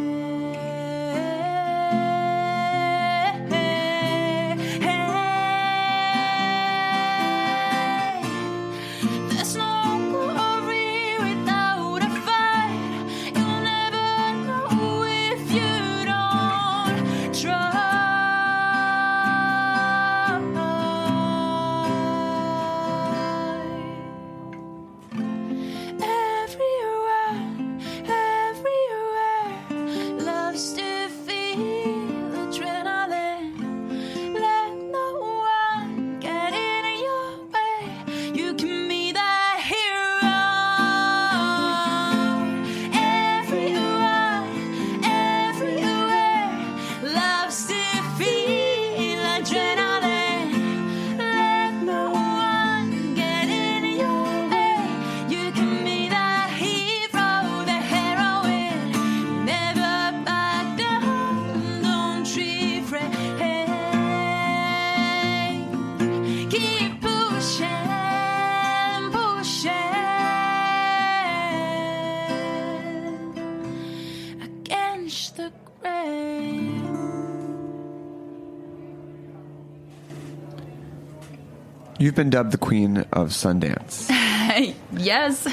There's no glory without a fight. You'll never know if you don't try. Everywhere touch the grave. You've been dubbed the Queen of Sundance. Yes.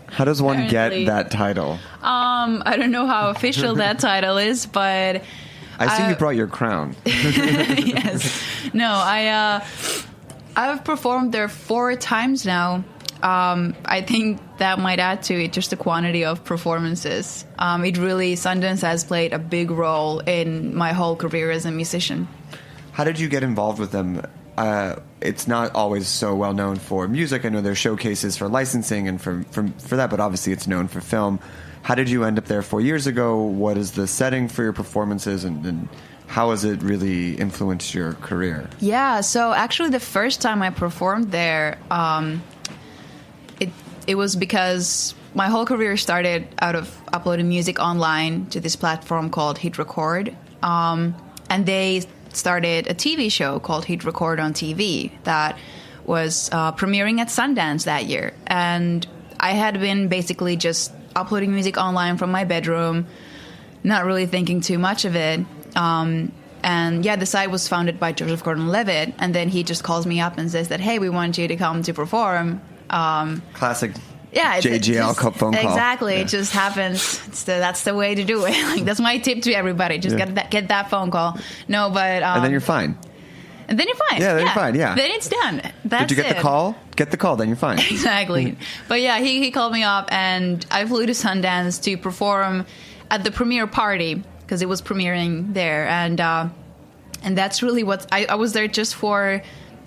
How does one Apparently. get that title? I don't know how official that title is, but I see you brought your crown. yes. No, I've performed there 4 times now. I think that might add to it just the quantity of performances. Sundance has played a big role in my whole career as a musician. How did you get involved with them? It's not always so well known for music. I know there's showcases for licensing and for that, but obviously it's known for film. How did you end up there 4 years ago? What is the setting for your performances, and how has it really influenced your career? Yeah, so actually the first time I performed there, it was because my whole career started out of uploading music online to this platform called Hit Record. And they started a TV show called Hit Record on TV that was premiering at Sundance that year. And I had been basically just uploading music online from my bedroom, not really thinking too much of it. And yeah, the site was founded by Joseph Gordon-Levitt, and then he just calls me up and says that, hey, we want you to come to perform. Classic. Yeah, JGL phone call. Exactly, Yeah. It just happens. That's the way to do it. Like, that's my tip to everybody. Just get that phone call. No, but And then you're fine. And then you're fine. Yeah, then you're fine. Yeah. Then it's done. That's Did you get the call? Get the call, then you're fine. Exactly. But yeah, he called me up, and I flew to Sundance to perform at the premiere party because it was premiering there, and that's really what I was there just for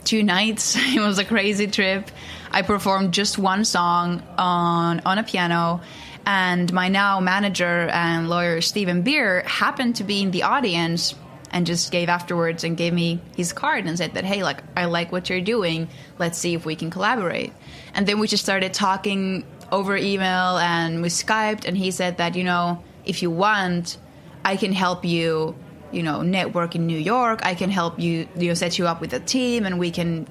2 nights. It was a crazy trip. I performed just one song on a piano, and my now manager and lawyer Stephen Beer happened to be in the audience and just gave afterwards and gave me his card and said that, hey, like, I like what you're doing. Let's see if we can collaborate. And then we just started talking over email, and we Skyped, and he said that, if you want, I can help you, network in New York. I can help you, set you up with a team, and we can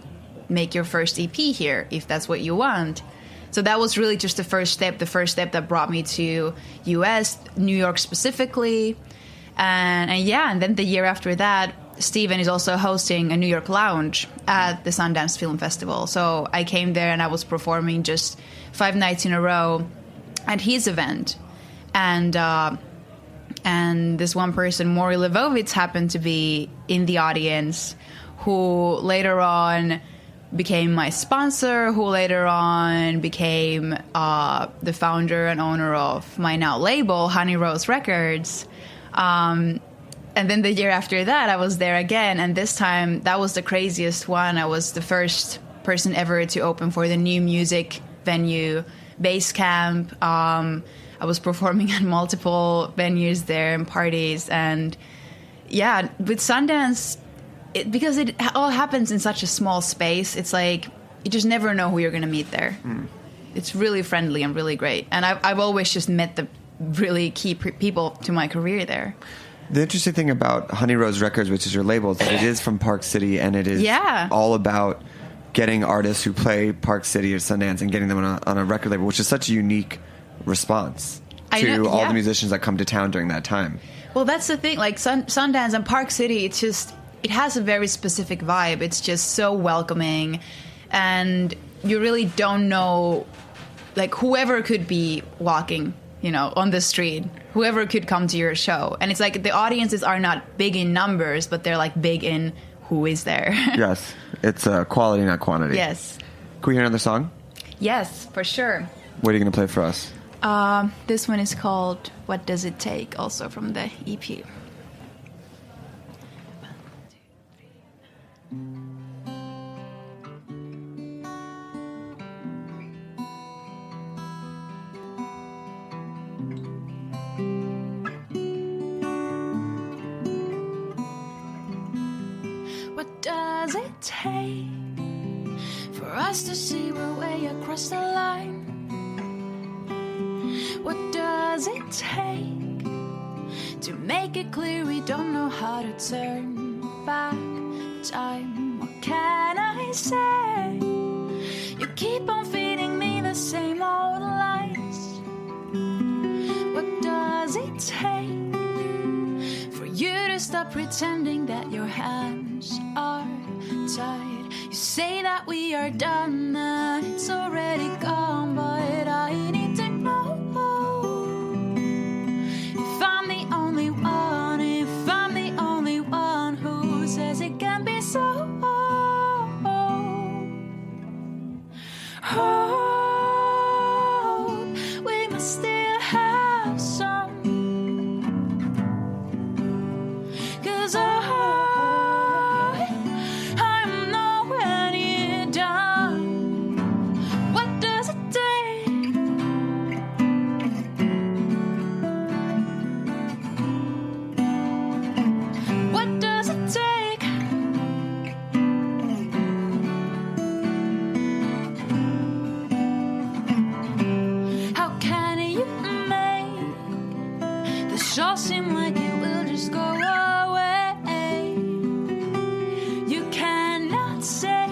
make your first EP here if that's what you want. So that was really just the first step that brought me to US, New York specifically. And then the year after that, Steven is also hosting a New York lounge at the Sundance Film Festival. So I came there and I was performing just 5 nights in a row at his event. And this one person, Maury Levovitz, happened to be in the audience, who later on became my sponsor, who later on became the founder and owner of my now label, Honey Rose Records. And then the year after that, I was there again. And this time, that was the craziest one. I was the first person ever to open for the new music venue, Basecamp. I was performing at multiple venues there and parties. And yeah, with Sundance, because it all happens in such a small space, it's like you just never know who you're going to meet there. It's really friendly and really great. And I've always just met the really key people to my career there. The interesting thing about Honey Rose Records, which is your label, is that it is from Park City, and it is all about getting artists who play Park City or Sundance and getting them on a record label, which is such a unique response to all the musicians that come to town during that time. Well, that's the thing. Like Sundance and Park City, it has a very specific vibe. It's just so welcoming, and you really don't know, like, whoever could be walking, on the street, whoever could come to your show. And it's like the audiences are not big in numbers, but they're like big in who is there. Yes. It's quality, not quantity. Yes. Can we hear another song? Yes, for sure. What are you going to play for us? This one is called What Does It Take, also from the EP. What does it take for us to see we're way across the line? What does it take to make it clear we don't know how to turn back time? What can I say? You keep on feeding me the same old lies. What does it take stop pretending that your hands are tied. You say that we are done, that it's already gone, but I need to know if I'm the only one, if I'm the only one who says it can be so. Oh, we must still have some, 'cause I'm nowhere near done. What does it take? What does it take? How can you make the show seem like it will just go away? You cannot say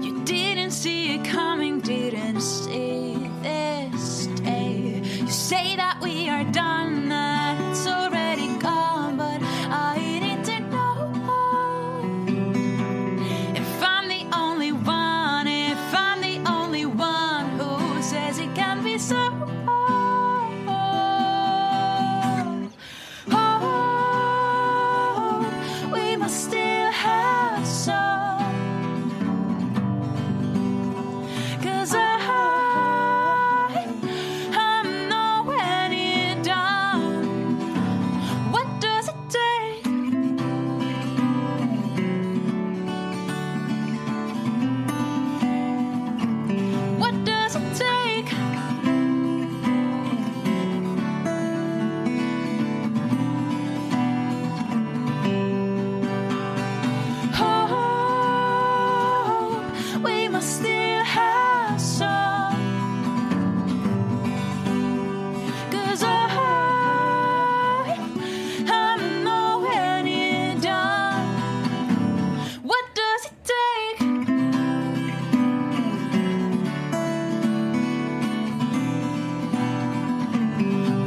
you didn't see it coming, didn't see this day. You say that we are done, that it's already gone, but I need to know if I'm the only one, if I'm the only one who says it can be so. Oh, we must still have some, 'cause I'm nowhere near done. What does it take? What does it take? Oh, we must still have some, 'cause I'm nowhere near done. What does it take?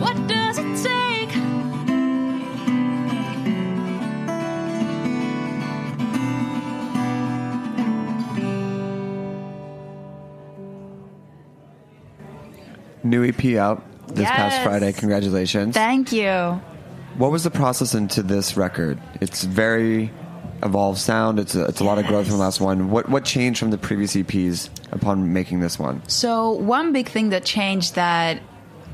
What does it take? New EP out this past Yes. Friday. Congratulations. Thank you. What was the process into this record? It's very evolved sound. It's a lot of growth from the last one. What changed from the previous EPs upon making this one? So one big thing that changed that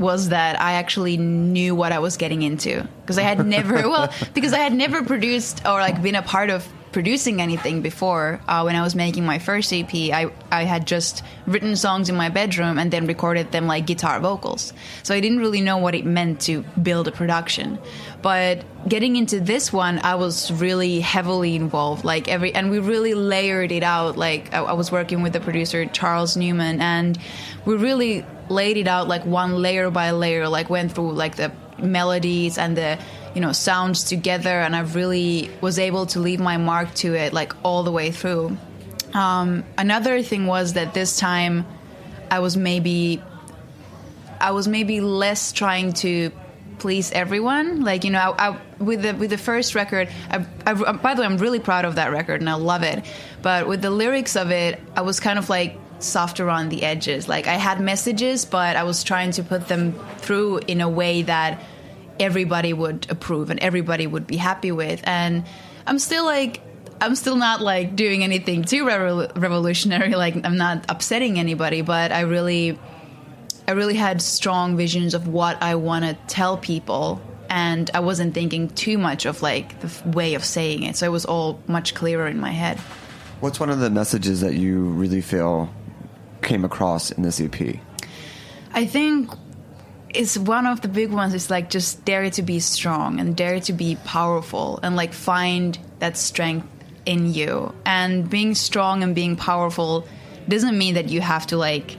was that I actually knew what I was getting into, because I had never because I had never produced or like been a part of producing anything before. When I was making my first EP, I had just written songs in my bedroom and then recorded them like guitar vocals. So I didn't really know what it meant to build a production. But getting into this one, I was really heavily involved, and we really layered it out. Like I was working with the producer Charles Newman, and we really laid it out like one layer by layer, like went through like the melodies and the sounds together, and I really was able to leave my mark to it like all the way through. Another thing was that this time I was maybe less trying to please everyone. Like, with the first record, by the way, I'm really proud of that record and I love it. But with the lyrics of it, I was kind of like softer on the edges. Like I had messages, but I was trying to put them through in a way that everybody would approve and everybody would be happy with. And I'm still not like doing anything too revolutionary. Like I'm not upsetting anybody, but I really had strong visions of what I want to tell people, and I wasn't thinking too much of like the way of saying it. So it was all much clearer in my head. What's one of the messages that you really feel came across in this EP? I think it's one of the big ones. It's like just dare to be strong and dare to be powerful and like find that strength in you. And being strong and being powerful doesn't mean that you have to like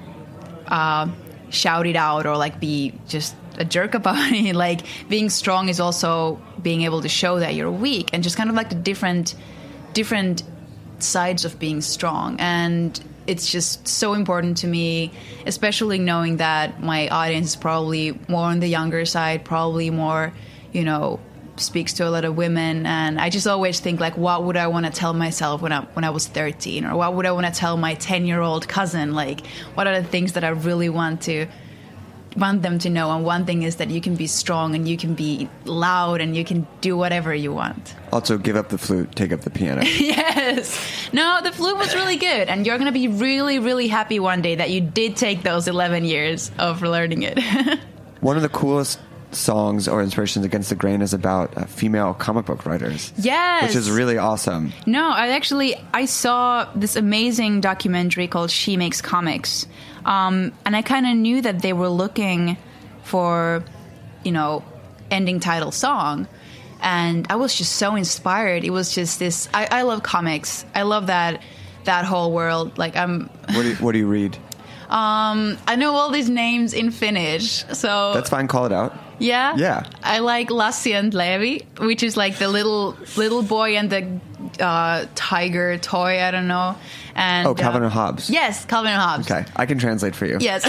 shout it out or like be just a jerk about it. Like being strong is also being able to show that you're weak, and just kind of like the different sides of being strong. And it's just so important to me, especially knowing that my audience is probably more on the younger side, probably more, speaks to a lot of women. And I just always think, like, what would I want to tell myself when I was 13? Or what would I want to tell my 10-year-old cousin? Like, what are the things that I really want them to know? And one thing is that you can be strong and you can be loud and you can do whatever you want. Also, give up the flute, take up the piano. Yes. No, the flute was really good. And you're going to be really, really happy one day that you did take those 11 years of learning it. One of the coolest songs or inspirations against the grain is about female comic book writers. Yes. Which is really awesome. No, I saw this amazing documentary called She Makes Comics. And I kind of knew that they were looking for, ending title song. And I was just so inspired. It was just this, I love comics. I love that whole world. Like What do you read? I know all these names in Finnish, so... That's fine, call it out. Yeah? Yeah. I like Lassi and Levi, which is like the little boy and the tiger toy, I don't know. And Calvin and Hobbes. Yes, Calvin and Hobbes. Okay, I can translate for you. Yes.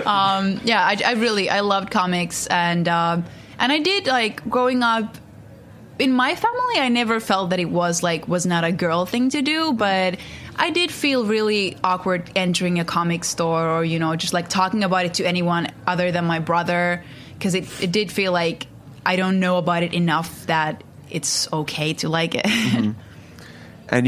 I loved comics, and I did, like, growing up, in my family, I never felt that it was not a girl thing to do, but I did feel really awkward entering a comic store or, just like talking about it to anyone other than my brother, because it did feel like I don't know about it enough that it's okay to like it. Mm-hmm. And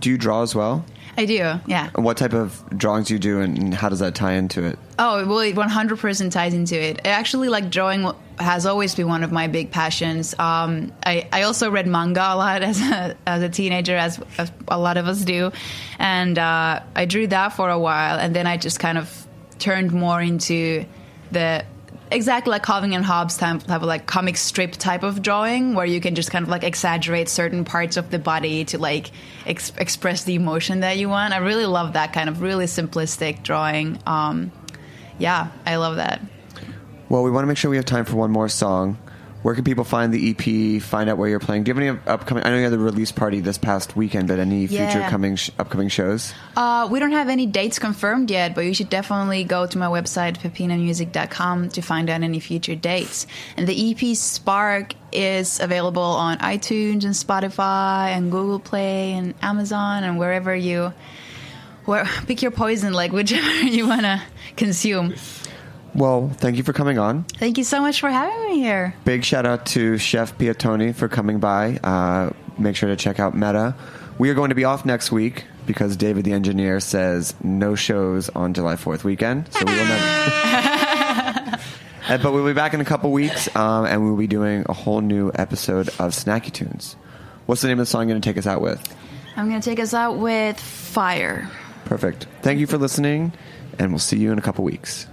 do you draw as well? I do, yeah. And what type of drawings do you do, and how does that tie into it? Oh, well, it 100% ties into it. Actually, like, drawing has always been one of my big passions. I also read manga a lot as a teenager, as a lot of us do. And I drew that for a while, and then I just kind of turned more into the exactly like Calvin and Hobbes type of like comic strip type of drawing, where you can just kind of like exaggerate certain parts of the body to like express the emotion that you want. I really love that kind of really simplistic drawing. Yeah, I love that. Well, we want to make sure we have time for one more song. Where can people find the EP, find out where you're playing? Do you have any upcoming... I know you had the release party this past weekend, but any future upcoming shows? We don't have any dates confirmed yet, but you should definitely go to my website, peppinamusic.com, to find out any future dates. And the EP Spark is available on iTunes and Spotify and Google Play and Amazon and wherever pick your poison, like whichever you want to consume. Well, thank you for coming on. Thank you so much for having me here. Big shout out to Chef Piattoni for coming by. Make sure to check out Meta. We are going to be off next week because David the engineer says no shows on July 4th weekend. So we will never... But we'll be back in a couple weeks, and we'll be doing a whole new episode of Snacky Tunes. What's the name of the song you're going to take us out with? I'm going to take us out with Fire. Perfect. Thank you for listening, and we'll see you in a couple weeks.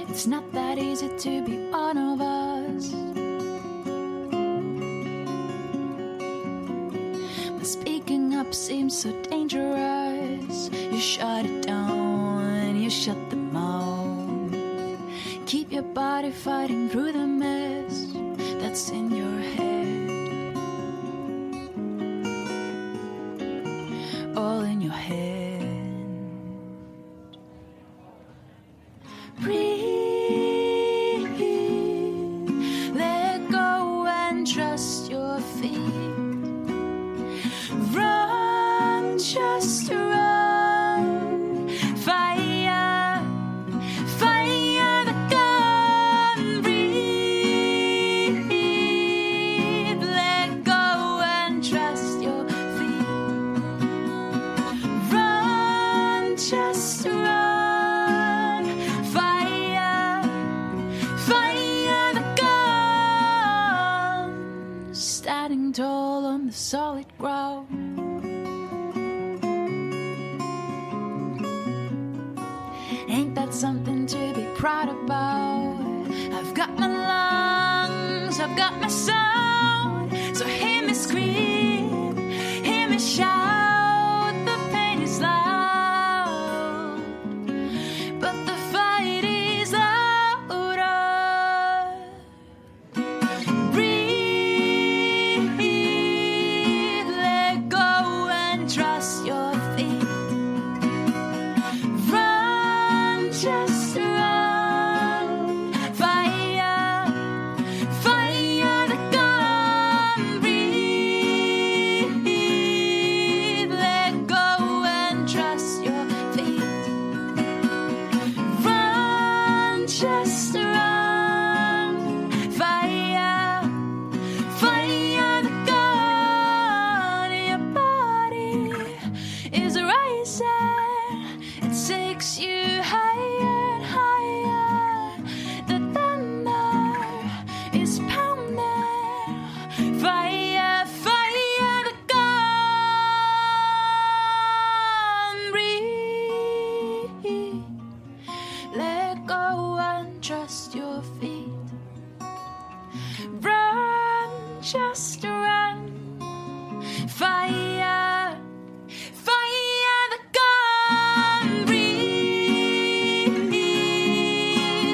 It's not that easy to be one of us. But speaking up seems so dangerous. You shut it down, you shut the mouth. Keep your body fighting through the mess that's in your head. All in your head. Breathe. Trust your feet. Run, just run. Fire, fire the gun. Breathe. Let go and trust your feet. Run, just run. Fire, fire the gun. Standing tall on the solid ground. Ain't that something to be proud about? I've got my lungs, I've got my sound. So hear me scream, hear me shout. The pain is loud, but the fight is it takes you higher and higher. The thunder is pounding. Fire, fire, the gun. Breathe. Let go and trust your feet. Run, just run. Fire, fire, the gun. Breathe.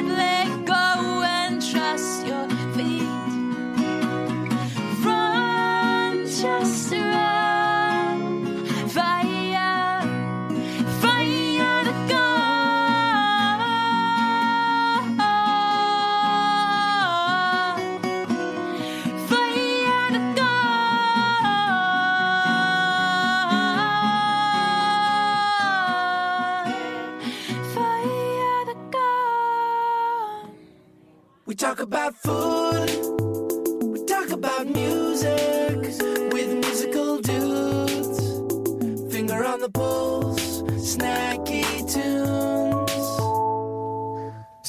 Let go and trust your feet. Run, just run. Fire, fire, the gun. Fire, the gun. Fire, the gun. We talk about food, we talk about music with musical dudes. Finger on the pulse, snacky tunes.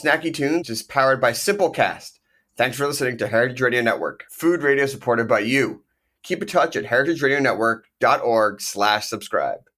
Snacky Tunes is powered by Simplecast. Thanks for listening to Heritage Radio Network, food radio supported by you. Keep in touch at heritageradionetwork.org/subscribe.